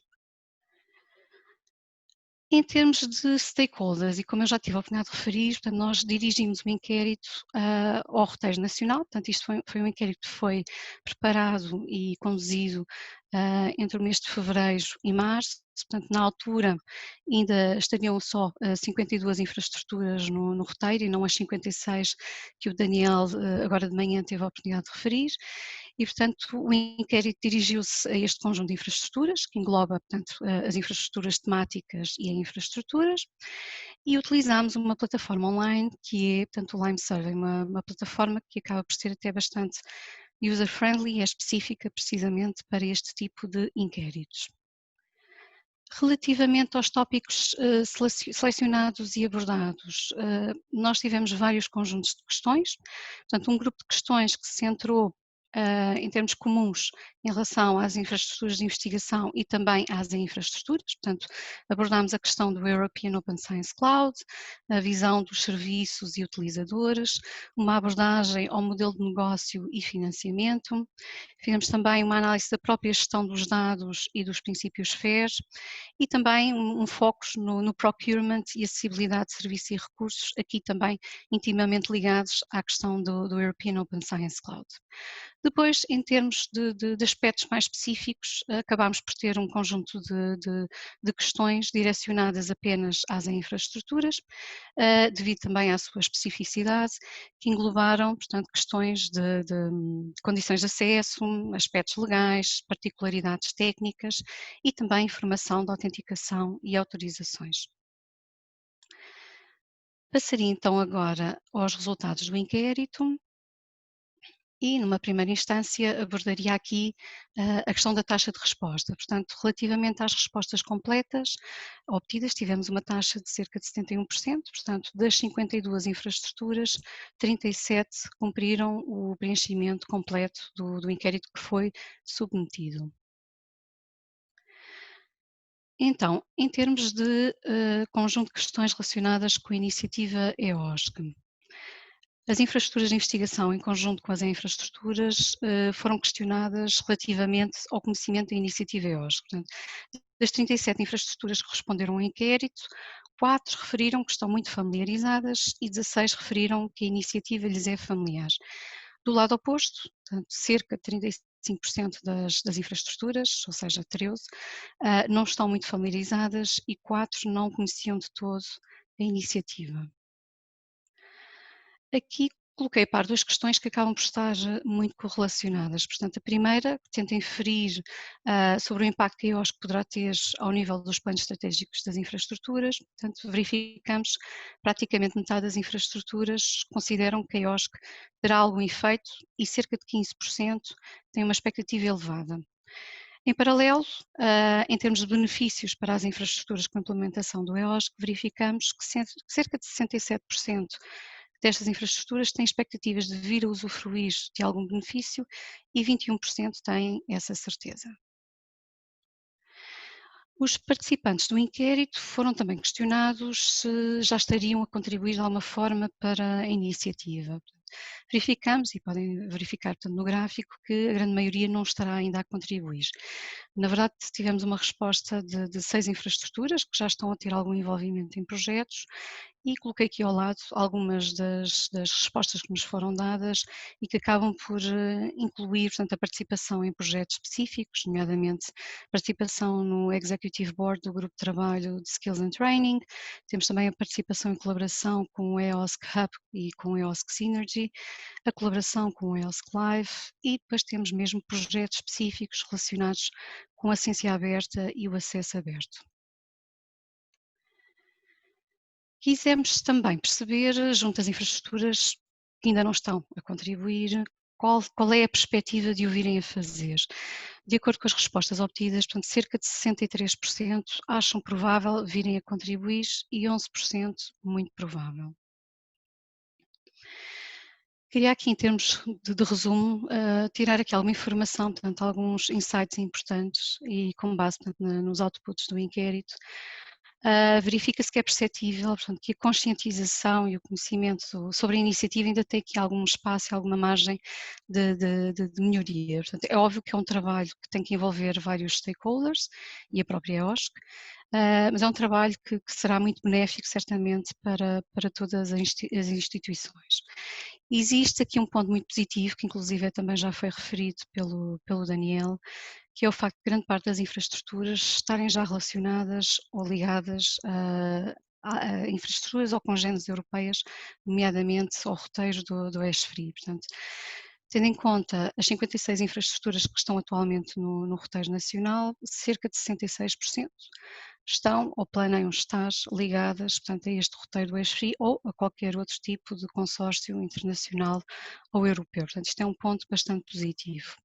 Em termos de stakeholders, e como eu já tive a oportunidade de referir, portanto, nós dirigimos um inquérito ao roteiro nacional, portanto isto foi um inquérito que foi preparado e conduzido entre o mês de fevereiro e março, portanto na altura ainda estariam só 52 infraestruturas no roteiro e não as 56 que o Daniel agora de manhã teve a oportunidade de referir. e, portanto, o inquérito dirigiu-se a este conjunto de infraestruturas, que engloba, portanto, as infraestruturas temáticas e as infraestruturas, e utilizámos uma plataforma online que é, portanto, o Lime Survey, uma plataforma que acaba por ser até bastante user-friendly e é específica precisamente para este tipo de inquéritos. Relativamente aos tópicos selecionados e abordados, nós tivemos vários conjuntos de questões, portanto um grupo de questões que se centrou em termos comuns em relação às infraestruturas de investigação e também às infraestruturas, portanto abordámos a questão do European Open Science Cloud, a visão dos serviços e utilizadores, uma abordagem ao modelo de negócio e financiamento, fizemos também uma análise da própria gestão dos dados e dos princípios FAIR, e também um foco no procurement e acessibilidade de serviços e recursos, aqui também intimamente ligados à questão do European Open Science Cloud. Depois, em termos de aspectos mais específicos, acabámos por ter um conjunto de questões direcionadas apenas às infraestruturas, devido também à sua especificidade, que englobaram, portanto, questões de condições de acesso, aspectos legais, particularidades técnicas e também informação de autenticação e autorizações. Passaria então agora aos resultados do inquérito. E, numa primeira instância, abordaria aqui a questão da taxa de resposta. Portanto, relativamente às respostas completas obtidas, tivemos uma taxa de cerca de 71%, portanto, das 52 infraestruturas, 37 cumpriram o preenchimento completo do inquérito que foi submetido. Então, em termos de conjunto de questões relacionadas com a iniciativa EOSC, as infraestruturas de investigação, em conjunto com as infraestruturas, foram questionadas relativamente ao conhecimento da iniciativa EOSC. Portanto, das 37 infraestruturas que responderam ao inquérito, 4 referiram que estão muito familiarizadas e 16 referiram que a iniciativa lhes é familiar. Do lado oposto, portanto, cerca de 35% das infraestruturas, ou seja, 13, não estão muito familiarizadas e 4 não conheciam de todo a iniciativa. Aqui coloquei par duas questões que acabam por estar muito correlacionadas. Portanto, a primeira tenta inferir sobre o impacto que a EOSC poderá ter ao nível dos planos estratégicos das infraestruturas. Portanto, verificamos que praticamente metade das infraestruturas consideram que a EOSC terá algum efeito e cerca de 15% têm uma expectativa elevada. Em paralelo, em termos de benefícios para as infraestruturas com a implementação do EOSC, verificamos que cerca de 67% destas infraestruturas têm expectativas de vir a usufruir de algum benefício e 21% têm essa certeza. Os participantes do inquérito foram também questionados se já estariam a contribuir de alguma forma para a iniciativa. Verificamos, e podem verificar portanto, no gráfico, que a grande maioria não estará ainda a contribuir. Na verdade, tivemos uma resposta de 6 infraestruturas que já estão a ter algum envolvimento em projetos e coloquei aqui ao lado algumas das respostas que nos foram dadas e que acabam por incluir, portanto, a participação em projetos específicos, nomeadamente participação no Executive Board do Grupo de Trabalho de Skills and Training, temos também a participação em colaboração com o EOSC Hub e com o EOSC Synergy, a colaboração com o EOSC Live e depois temos mesmo projetos específicos relacionados com a ciência aberta e o acesso aberto. Quisemos também perceber, junto às infraestruturas que ainda não estão a contribuir, qual é a perspectiva de o virem a fazer. De acordo com as respostas obtidas, portanto, cerca de 63% acham provável virem a contribuir e 11% muito provável. Queria aqui, em termos de resumo, tirar aqui alguma informação, portanto, alguns insights importantes e com base portanto, nos outputs do inquérito. Verifica-se que é perceptível, portanto, que a conscientização e o conhecimento sobre a iniciativa ainda tem aqui algum espaço e alguma margem de melhoria. Portanto, é óbvio que é um trabalho que tem que envolver vários stakeholders e a própria EOSC, mas é um trabalho que será muito benéfico, certamente, para todas as instituições. Existe aqui um ponto muito positivo, que inclusive também já foi referido pelo Daniel, que é o facto de grande parte das infraestruturas estarem já relacionadas ou ligadas a infraestruturas ou congêneres europeias, nomeadamente ao roteiro do ESFRI. Portanto, Tendo em conta as 56 infraestruturas que estão atualmente no roteiro nacional, cerca de 66% estão ou planeiam estar ligadas, portanto, a este roteiro do ESFRI ou a qualquer outro tipo de consórcio internacional ou europeu. Portanto, isto é um ponto bastante positivo.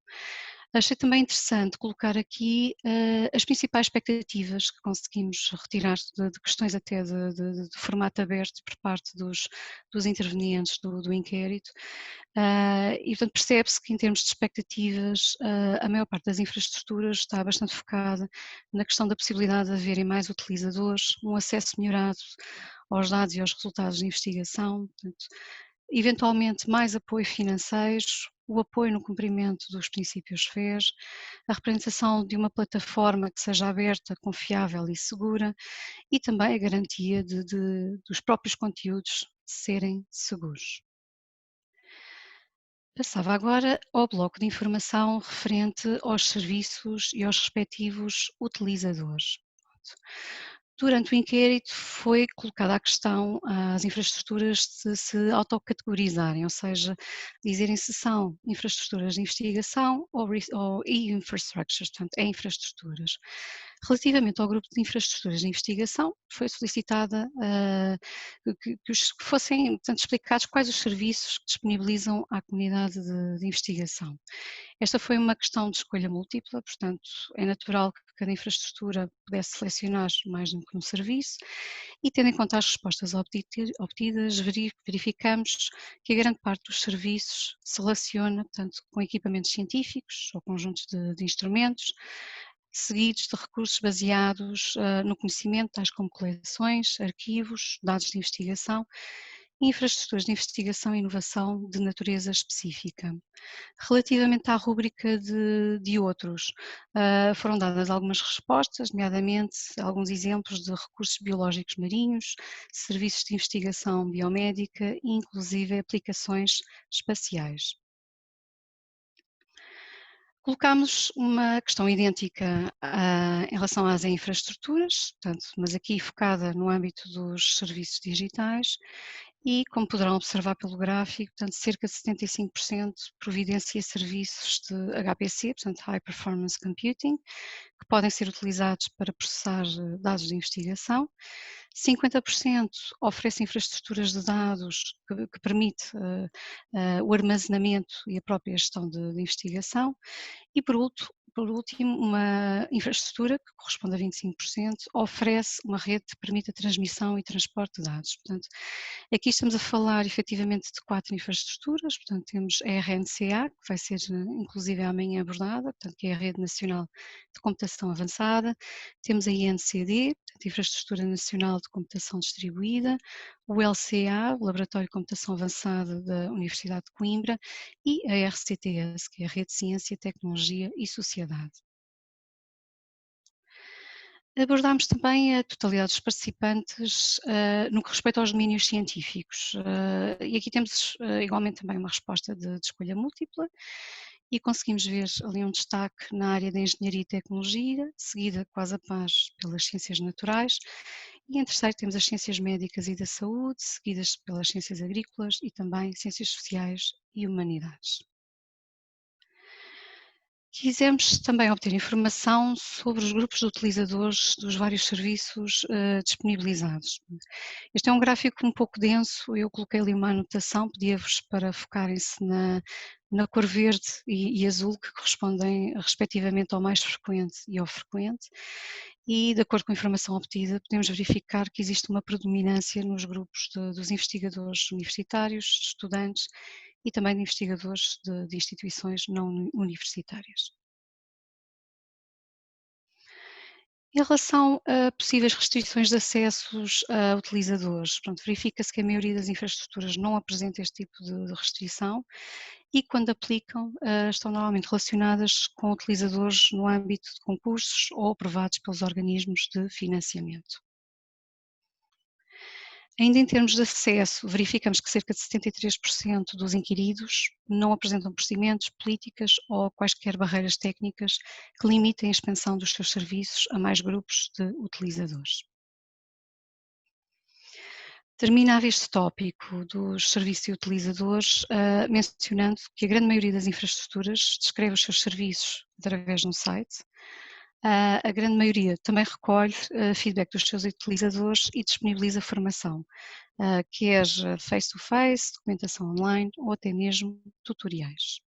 Achei também interessante colocar aqui as principais expectativas que conseguimos retirar de questões até de formato aberto por parte dos intervenientes do inquérito. E, portanto, percebe-se que em termos de expectativas, a maior parte das infraestruturas está bastante focada na questão da possibilidade de haverem mais utilizadores, um acesso melhorado aos dados e aos resultados de investigação, portanto, eventualmente mais apoio financeiro, o apoio no cumprimento dos princípios FES, a representação de uma plataforma que seja aberta, confiável e segura e também a garantia dos próprios conteúdos serem seguros. Passava agora ao bloco de informação referente aos serviços e aos respectivos utilizadores. Durante o inquérito foi colocada a questão às infraestruturas de se autocategorizarem, ou seja, dizerem se são infraestruturas de investigação ou e-infrastructures, portanto, é infraestruturas. Relativamente ao grupo de infraestruturas de investigação, foi solicitada que fossem, portanto, explicados quais os serviços que disponibilizam à comunidade de investigação. Esta foi uma questão de escolha múltipla, portanto, é natural que cada infraestrutura pudesse selecionar mais de um serviço e, tendo em conta as respostas obtidas, verificamos que a grande parte dos serviços se relaciona, portanto, com equipamentos científicos ou conjuntos de instrumentos, seguidos de recursos baseados no conhecimento, tais como coleções, arquivos, dados de investigação e infraestruturas de investigação e inovação de natureza específica. Relativamente à rúbrica de outros, foram dadas algumas respostas, nomeadamente alguns exemplos de recursos biológicos marinhos, serviços de investigação biomédica e inclusive aplicações espaciais. Colocámos uma questão idêntica em relação às infraestruturas, portanto, mas aqui focada no âmbito dos serviços digitais e, como poderão observar pelo gráfico, portanto, cerca de 75% providencia serviços de HPC, portanto, High Performance Computing, que podem ser utilizados para processar dados de investigação. 50% oferece infraestruturas de dados que permite o armazenamento e a própria gestão de investigação. E por último, uma infraestrutura, que corresponde a 25%, oferece uma rede que permite a transmissão e transporte de dados. Portanto, aqui estamos a falar efetivamente de 4 infraestruturas, portanto temos a RNCA, que vai ser inclusive amanhã abordada, portanto que é a Rede Nacional de Computação Avançada, temos a INCD, portanto, Infraestrutura Nacional de Computação Distribuída, o LCA, o Laboratório de Computação Avançada da Universidade de Coimbra, e a RCTS, que é a Rede de Ciência, Tecnologia e Sociedade. Abordámos também a totalidade dos participantes no que respeita aos domínios científicos e aqui temos igualmente também uma resposta de escolha múltipla e conseguimos ver ali um destaque na área da engenharia e tecnologia, seguida quase a paz pelas ciências naturais e em terceiro temos as ciências médicas e da saúde, seguidas pelas ciências agrícolas e também ciências sociais e humanidades. Quisemos também obter informação sobre os grupos de utilizadores dos vários serviços disponibilizados. Este é um gráfico um pouco denso, eu coloquei ali uma anotação, pedia-vos para focarem-se na cor verde e azul, que correspondem respectivamente ao mais frequente e ao frequente, e de acordo com a informação obtida podemos verificar que existe uma predominância nos grupos dos investigadores universitários, estudantes, e também de investigadores de instituições não universitárias. Em relação a possíveis restrições de acessos a utilizadores, verifica-se que a maioria das infraestruturas não apresenta este tipo de restrição e quando aplicam estão normalmente relacionadas com utilizadores no âmbito de concursos ou aprovados pelos organismos de financiamento. Ainda em termos de acesso, verificamos que cerca de 73% dos inquiridos não apresentam procedimentos, políticas ou quaisquer barreiras técnicas que limitem a expansão dos seus serviços a mais grupos de utilizadores. Terminava este tópico dos serviços e utilizadores mencionando que a grande maioria das infraestruturas descreve os seus serviços através de um site. A grande maioria também recolhe feedback dos seus utilizadores e disponibiliza formação, quer face-to-face, documentação online ou até mesmo tutoriais.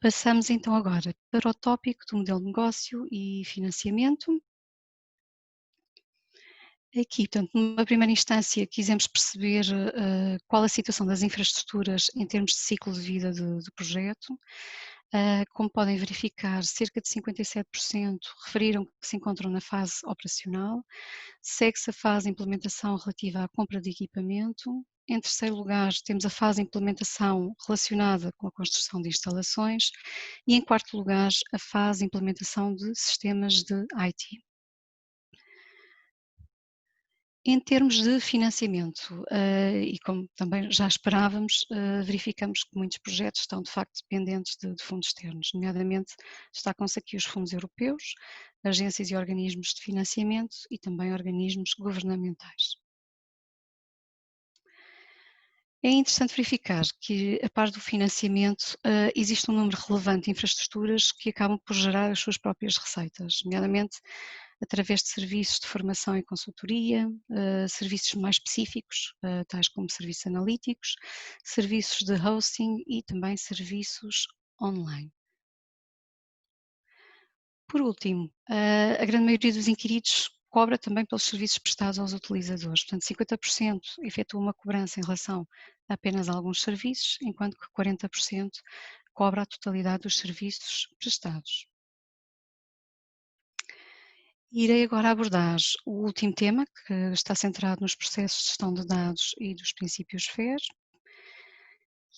Passamos então agora para o tópico do modelo de negócio e financiamento. Aqui, portanto, numa primeira instância, quisemos perceber qual a situação das infraestruturas em termos de ciclo de vida do projeto. Como podem verificar, cerca de 57% referiram que se encontram na fase operacional. Segue-se a fase de implementação relativa à compra de equipamento. Em terceiro lugar, temos a fase de implementação relacionada com a construção de instalações. E em quarto lugar, a fase de implementação de sistemas de IT. Em termos de financiamento, e como também já esperávamos, verificamos que muitos projetos estão de facto dependentes de fundos externos, nomeadamente destacam-se aqui os fundos europeus, agências e organismos de financiamento e também organismos governamentais. É interessante verificar que, a par do financiamento, existe um número relevante de infraestruturas que acabam por gerar as suas próprias receitas, nomeadamente através de serviços de formação e consultoria, serviços mais específicos, tais como serviços analíticos, serviços de hosting e também serviços online. Por último, a grande maioria dos inquiridos cobra também pelos serviços prestados aos utilizadores, portanto 50% efetua uma cobrança em relação a apenas alguns serviços, enquanto que 40% cobra a totalidade dos serviços prestados. Irei agora abordar o último tema, que está centrado nos processos de gestão de dados e dos princípios FAIR.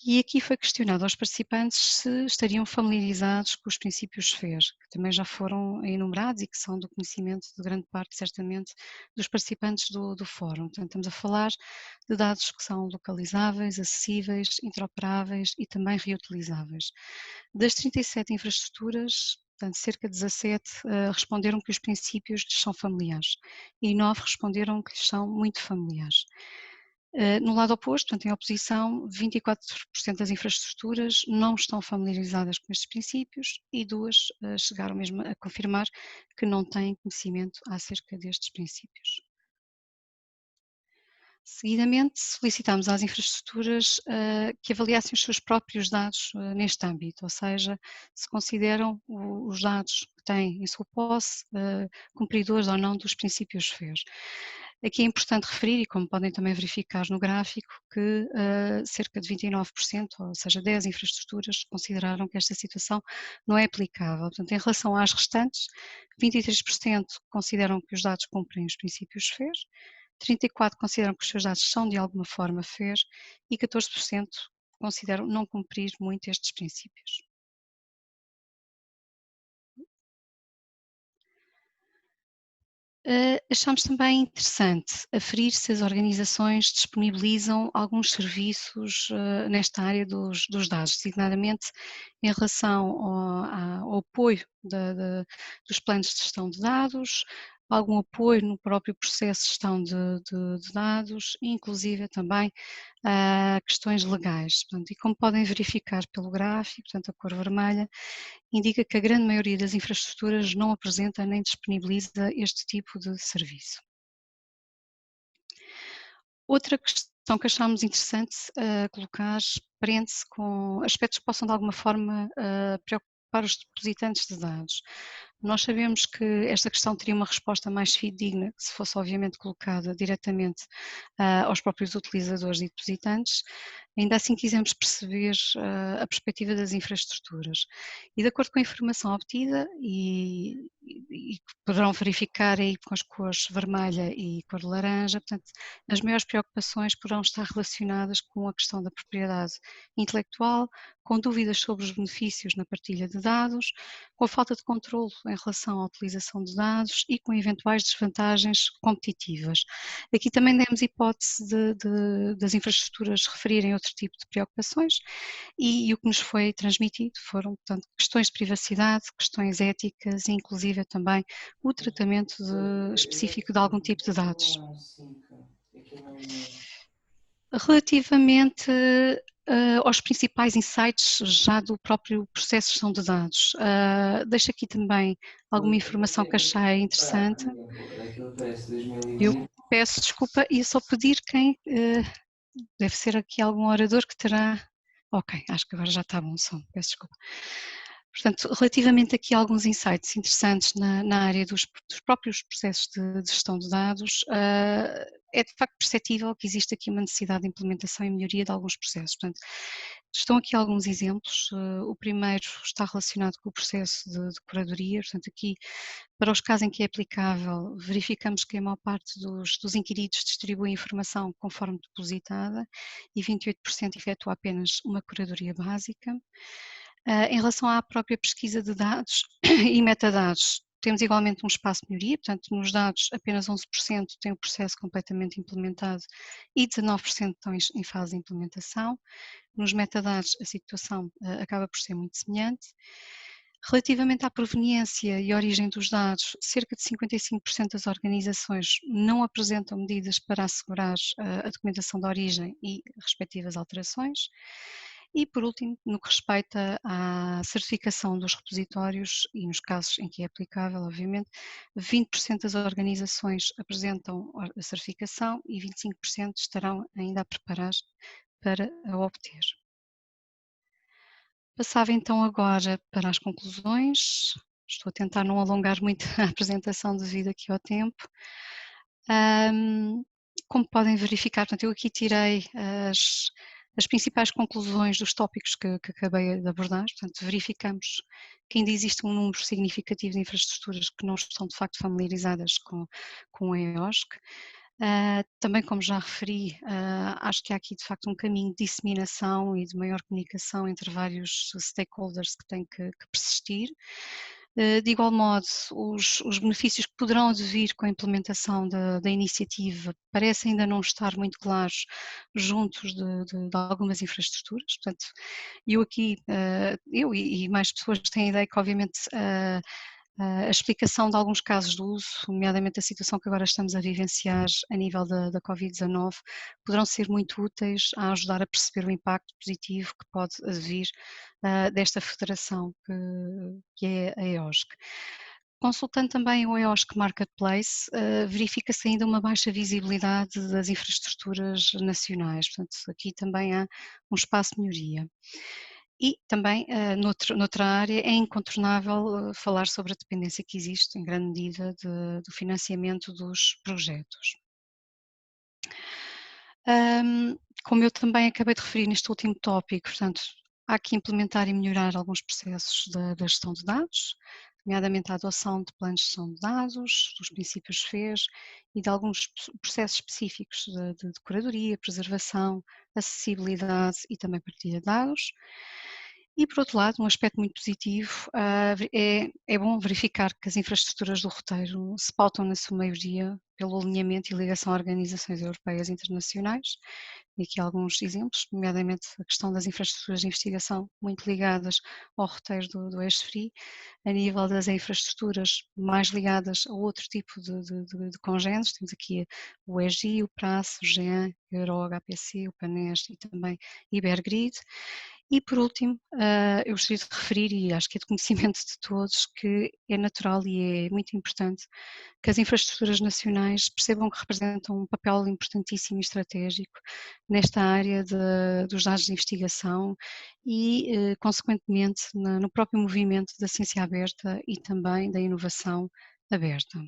E aqui foi questionado aos participantes se estariam familiarizados com os princípios FAIR, que também já foram enumerados e que são do conhecimento de grande parte, certamente, dos participantes do fórum. Portanto, estamos a falar de dados que são localizáveis, acessíveis, interoperáveis e também reutilizáveis. Das 37 infraestruturas, portanto, cerca de 17 responderam que os princípios lhes são familiares e 9 responderam que lhes são muito familiares. No lado oposto, portanto, em oposição, 24% das infraestruturas não estão familiarizadas com estes princípios e 2 chegaram mesmo a confirmar que não têm conhecimento acerca destes princípios. Seguidamente, solicitamos às infraestruturas que avaliassem os seus próprios dados neste âmbito, ou seja, se consideram os dados que têm em sua posse cumpridores ou não dos princípios FAIR. Aqui é importante referir, e como podem também verificar no gráfico, que cerca de 29%, ou seja, 10 infraestruturas, consideraram que esta situação não é aplicável. Portanto, em relação às restantes, 23% consideram que os dados cumprem os princípios FAIR, 34% consideram que os seus dados são de alguma forma FAIR e 14% consideram não cumprir muito estes princípios. Achamos também interessante aferir se as organizações disponibilizam alguns serviços nesta área dos dados, designadamente em relação ao apoio dos planos de gestão de dados, algum apoio no próprio processo de gestão de dados, inclusive também questões legais. Portanto, e como podem verificar pelo gráfico, portanto, a cor vermelha indica que a grande maioria das infraestruturas não apresenta nem disponibiliza este tipo de serviço. Outra questão que achamos interessante colocar prende-se com aspectos que possam de alguma forma preocupar os depositantes de dados. Nós sabemos que esta questão teria uma resposta mais fidedigna se fosse obviamente colocada diretamente aos próprios utilizadores e depositantes. Ainda assim quisemos perceber a perspectiva das infraestruturas e de acordo com a informação obtida e poderão verificar aí com as cores vermelha e cor laranja, portanto, as maiores preocupações poderão estar relacionadas com a questão da propriedade intelectual, com dúvidas sobre os benefícios na partilha de dados, com a falta de controle em relação à utilização de dados e com eventuais desvantagens competitivas. Aqui também demos hipótese das infraestruturas referirem outro tipo de preocupações e o que nos foi transmitido foram, portanto, questões de privacidade, questões éticas e inclusive também o tratamento específico de algum tipo de dados. Relativamente aos principais insights já do próprio processo de gestão de dados, deixo aqui também alguma informação que achei interessante. Eu peço desculpa e só pedir quem, deve ser aqui algum orador que terá, ok, acho que agora já está bom o som, peço desculpa. Portanto, relativamente aqui a alguns insights interessantes na área dos próprios processos de gestão de dados, é de facto perceptível que existe aqui uma necessidade de implementação e melhoria de alguns processos. Portanto, estão aqui alguns exemplos. O primeiro está relacionado com o processo de curadoria. Portanto, aqui, para os casos em que é aplicável, verificamos que a maior parte dos inquiridos distribui informação conforme depositada e 28% efetua apenas uma curadoria básica. Em relação à própria pesquisa de dados e metadados, temos igualmente um espaço de melhoria, portanto, nos dados apenas 11% têm o processo completamente implementado e 19% estão em fase de implementação. Nos metadados a situação acaba por ser muito semelhante. Relativamente à proveniência e origem dos dados, cerca de 55% das organizações não apresentam medidas para assegurar a documentação de origem e respectivas alterações. E, por último, no que respeita à certificação dos repositórios, e nos casos em que é aplicável, obviamente, 20% das organizações apresentam a certificação e 25% estarão ainda a preparar para a obter. Passava então agora para as conclusões. Estou a tentar não alongar muito a apresentação devido aqui ao tempo. Como podem verificar, portanto, eu aqui tirei as principais conclusões dos tópicos que acabei de abordar. Portanto, verificamos que ainda existe um número significativo de infraestruturas que não estão de facto familiarizadas com a EOSC. Também, como já referi, acho que há aqui de facto um caminho de disseminação e de maior comunicação entre vários stakeholders que tem que persistir. De igual modo, os benefícios que poderão advir com a implementação da iniciativa parecem ainda não estar muito claros juntos de algumas infraestruturas. Portanto, eu aqui, eu e mais pessoas têm a ideia que obviamente a explicação de alguns casos de uso, nomeadamente a situação que agora estamos a vivenciar a nível da Covid-19, poderão ser muito úteis a ajudar a perceber o impacto positivo que pode advir desta federação que é a EOSC. Consultando também o EOSC Marketplace, verifica-se ainda uma baixa visibilidade das infraestruturas nacionais, portanto aqui também há um espaço de melhoria. E também, noutra área, é incontornável falar sobre a dependência que existe, em grande medida, do financiamento dos projetos. Como eu também acabei de referir neste último tópico, portanto, há que implementar e melhorar alguns processos da gestão de dados, nomeadamente a adoção de planos de gestão de dados, dos princípios FES e de alguns processos específicos de curadoria, preservação, acessibilidade e também partilha de dados. E, por outro lado, um aspecto muito positivo é bom verificar que as infraestruturas do roteiro se pautam na sua maioria pelo alinhamento e ligação a organizações europeias e internacionais. E aqui alguns exemplos, nomeadamente a questão das infraestruturas de investigação muito ligadas ao roteiro do ESFRI, a nível das infraestruturas mais ligadas a outro tipo de congêneres, temos aqui o EGI, o PRAS, o GEAN, o Euro-HPC, o PANES e também Ibergrid. E por último, eu gostaria de referir, e acho que é de conhecimento de todos, que é natural e é muito importante que as infraestruturas nacionais percebam que representam um papel importantíssimo e estratégico nesta área dos dados de investigação e, consequentemente, no próprio movimento da ciência aberta e também da inovação aberta.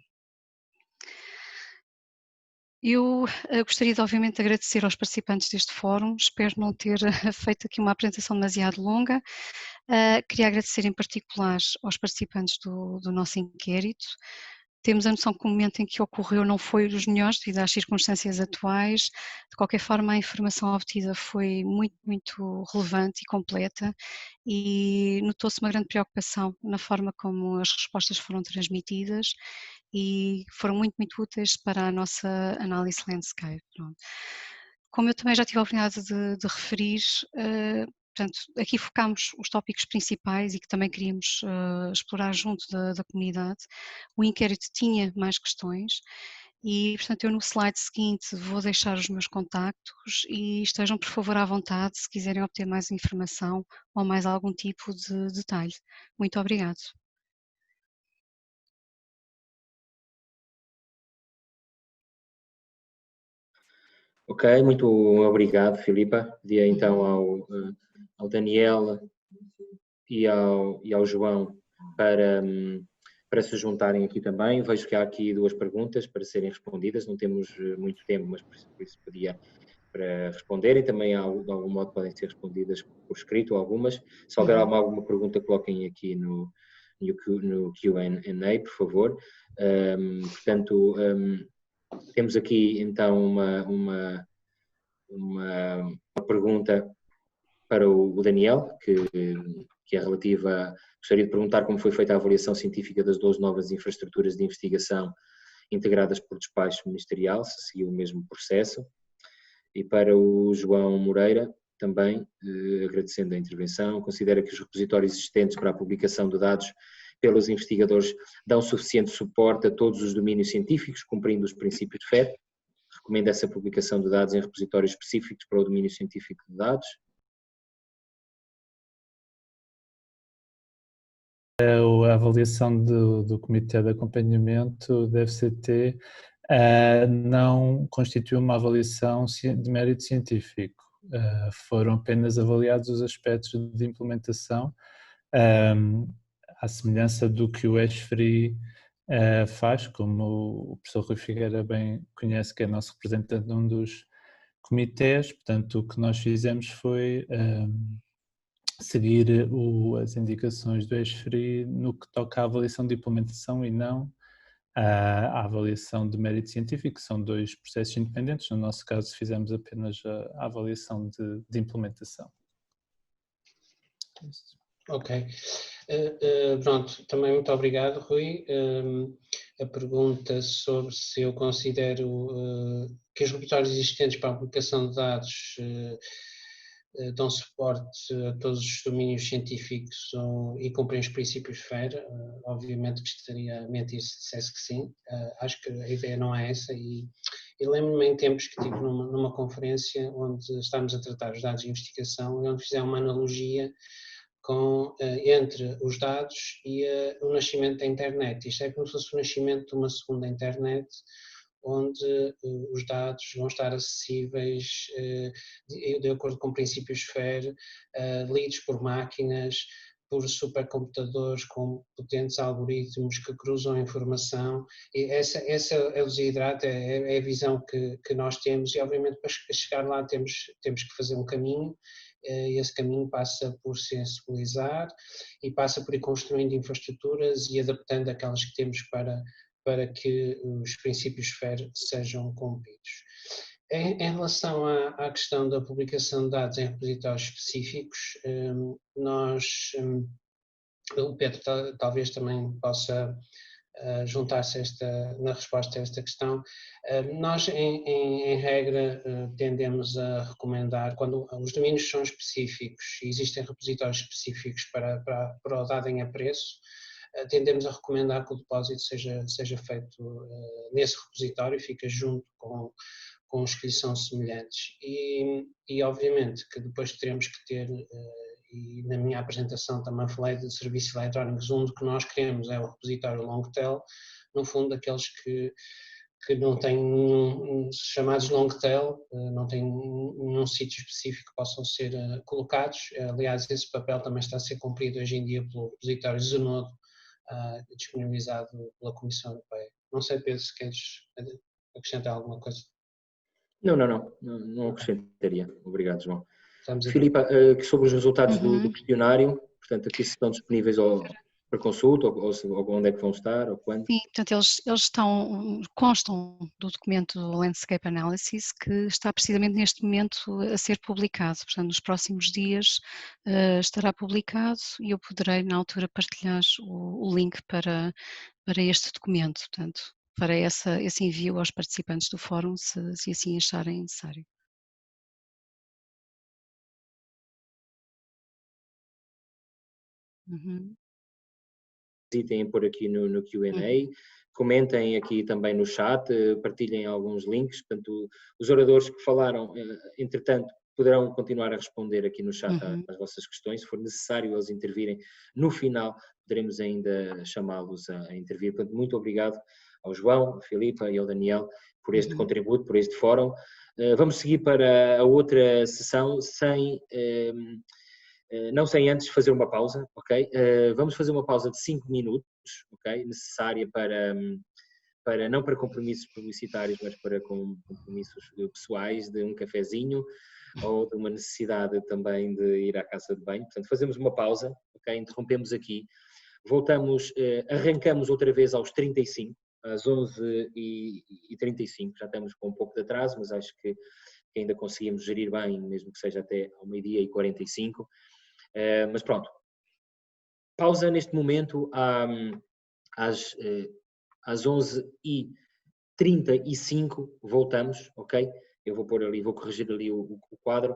Eu gostaria de, obviamente, agradecer aos participantes deste fórum, espero não ter feito aqui uma apresentação demasiado longa. Queria agradecer em particular aos participantes do nosso inquérito. Temos a noção que o momento em que ocorreu não foi dos melhores devido às circunstâncias atuais. De qualquer forma, a informação obtida foi muito, muito relevante e completa e notou-se uma grande preocupação na forma como as respostas foram transmitidas e foram muito, muito úteis para a nossa análise landscape. Pronto. Como eu também já tive a oportunidade de referir, portanto, aqui focámos os tópicos principais e que também queríamos explorar junto da comunidade. O inquérito tinha mais questões E, portanto, eu no slide seguinte vou deixar os meus contactos e estejam, por favor, à vontade se quiserem obter mais informação ou mais algum tipo de detalhe. Muito obrigado. Ok, muito obrigado, Filipa. Pedia então ao Daniel e ao João para se juntarem aqui também. Vejo que há aqui duas perguntas para serem respondidas, não temos muito tempo, mas por isso pedia para responderem. Também, de algum modo, podem ser respondidas por escrito, algumas. Se houver alguma pergunta, coloquem aqui no Q&A, por favor. Portanto, temos aqui então uma pergunta para o Daniel, que é relativa. Gostaria de perguntar como foi feita a avaliação científica das 12 novas infraestruturas de investigação integradas por despacho ministerial, se seguiu o mesmo processo. E para o João Moreira, também, agradecendo a intervenção, considera que os repositórios existentes para a publicação de dados pelos investigadores dão suficiente suporte a todos os domínios científicos, cumprindo os princípios de FAIR. Recomenda essa publicação de dados em repositórios específicos para o domínio científico de dados. A avaliação do Comitê de Acompanhamento da FCT não constituiu uma avaliação de mérito científico. Foram apenas avaliados os aspectos de implementação, à semelhança do que o ESFRI faz, como o professor Rui Figueira bem conhece, que é nosso representante num dos comitês. Portanto, o que nós fizemos foi seguir as indicações do ESFRI no que toca à avaliação de implementação e não à avaliação de mérito científico, que são dois processos independentes. No nosso caso, fizemos apenas a avaliação de implementação. Ok. Pronto, também muito obrigado, Rui. A pergunta sobre se eu considero que os repositórios existentes para a publicação de dados dão suporte a todos os domínios científicos e cumprem os princípios FAIR. Obviamente que estaria a mentir se dissesse que sim. Acho que a ideia não é essa e lembro-me em tempos que estive numa conferência onde estávamos a tratar os dados de investigação e onde fizemos uma analogia entre os dados e o nascimento da internet. Isto é como se fosse o nascimento de uma segunda internet, onde os dados vão estar acessíveis de acordo com princípios FAIR, lidos por máquinas, por supercomputadores com potentes algoritmos que cruzam a informação. E essa é o desidrato, é a visão que nós temos e obviamente para chegar lá temos que fazer um caminho. Esse caminho passa por sensibilizar e passa por ir construindo infraestruturas e adaptando aquelas que temos para que os princípios FAIR sejam cumpridos. Em relação à questão da publicação de dados em repositórios específicos, o Pedro talvez também possa juntar-se na resposta a esta questão. Nós, em regra, tendemos a recomendar, quando os domínios são específicos e existem repositórios específicos para o dado em apreço, tendemos a recomendar que o depósito seja feito nesse repositório, fica junto com os que lhe são semelhantes. E obviamente que depois teremos que ter, e na minha apresentação também falei de serviços eletrónicos, um do que nós queremos é o repositório long tail, no fundo aqueles que não têm chamados long tail, não têm nenhum sítio específico que possam ser colocados. Aliás, esse papel também está a ser cumprido hoje em dia pelo repositório Zenodo, disponibilizado pela Comissão Europeia. Não sei, Pedro, se queres acrescentar alguma coisa. Não acrescentaria. Obrigado, João. Estamos Filipa, sobre os resultados do questionário, portanto, aqui se estão disponíveis para consulta, ou onde é que vão estar, ou quando? Sim, portanto, eles constam do documento do Landscape Analysis, que está precisamente neste momento a ser publicado. Portanto, nos próximos dias estará publicado e eu poderei, na altura, partilhar o link para este documento. Portanto, farei esse envio aos participantes do fórum, se assim acharem necessário. Uhum. hesitem em pôr aqui no Q&A, comentem aqui também no chat, partilhem alguns links, portanto, os oradores que falaram, entretanto, poderão continuar a responder aqui no chat às vossas questões, se for necessário eles intervirem no final, poderemos ainda chamá-los a intervir. Portanto, muito obrigado ao João, à Filipa e ao Daniel por este contributo, por este fórum. Vamos seguir para a outra sessão não sem antes fazer uma pausa, ok? Vamos fazer uma pausa de 5 minutos, ok? Necessária não para compromissos publicitários, mas para compromissos pessoais, de um cafezinho ou de uma necessidade também de ir à casa de banho. Portanto, fazemos uma pausa, ok? Interrompemos aqui, voltamos, arrancamos outra vez aos 35, às 11h35, já estamos com um pouco de atraso, mas acho que ainda conseguimos gerir bem, mesmo que seja até ao 12h45. Mas pronto, pausa neste momento às 11h35, voltamos, ok? Eu vou pôr ali, vou corrigir ali o quadro.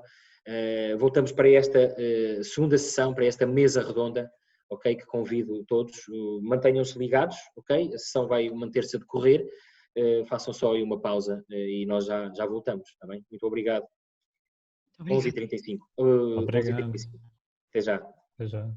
Voltamos para esta segunda sessão, para esta mesa redonda, ok? Que convido todos, mantenham-se ligados, ok? A sessão vai manter-se a decorrer, façam só aí uma pausa e nós já voltamos, está bem? Muito obrigado. 11h35. Obrigado. 11h35. Até já. Até já.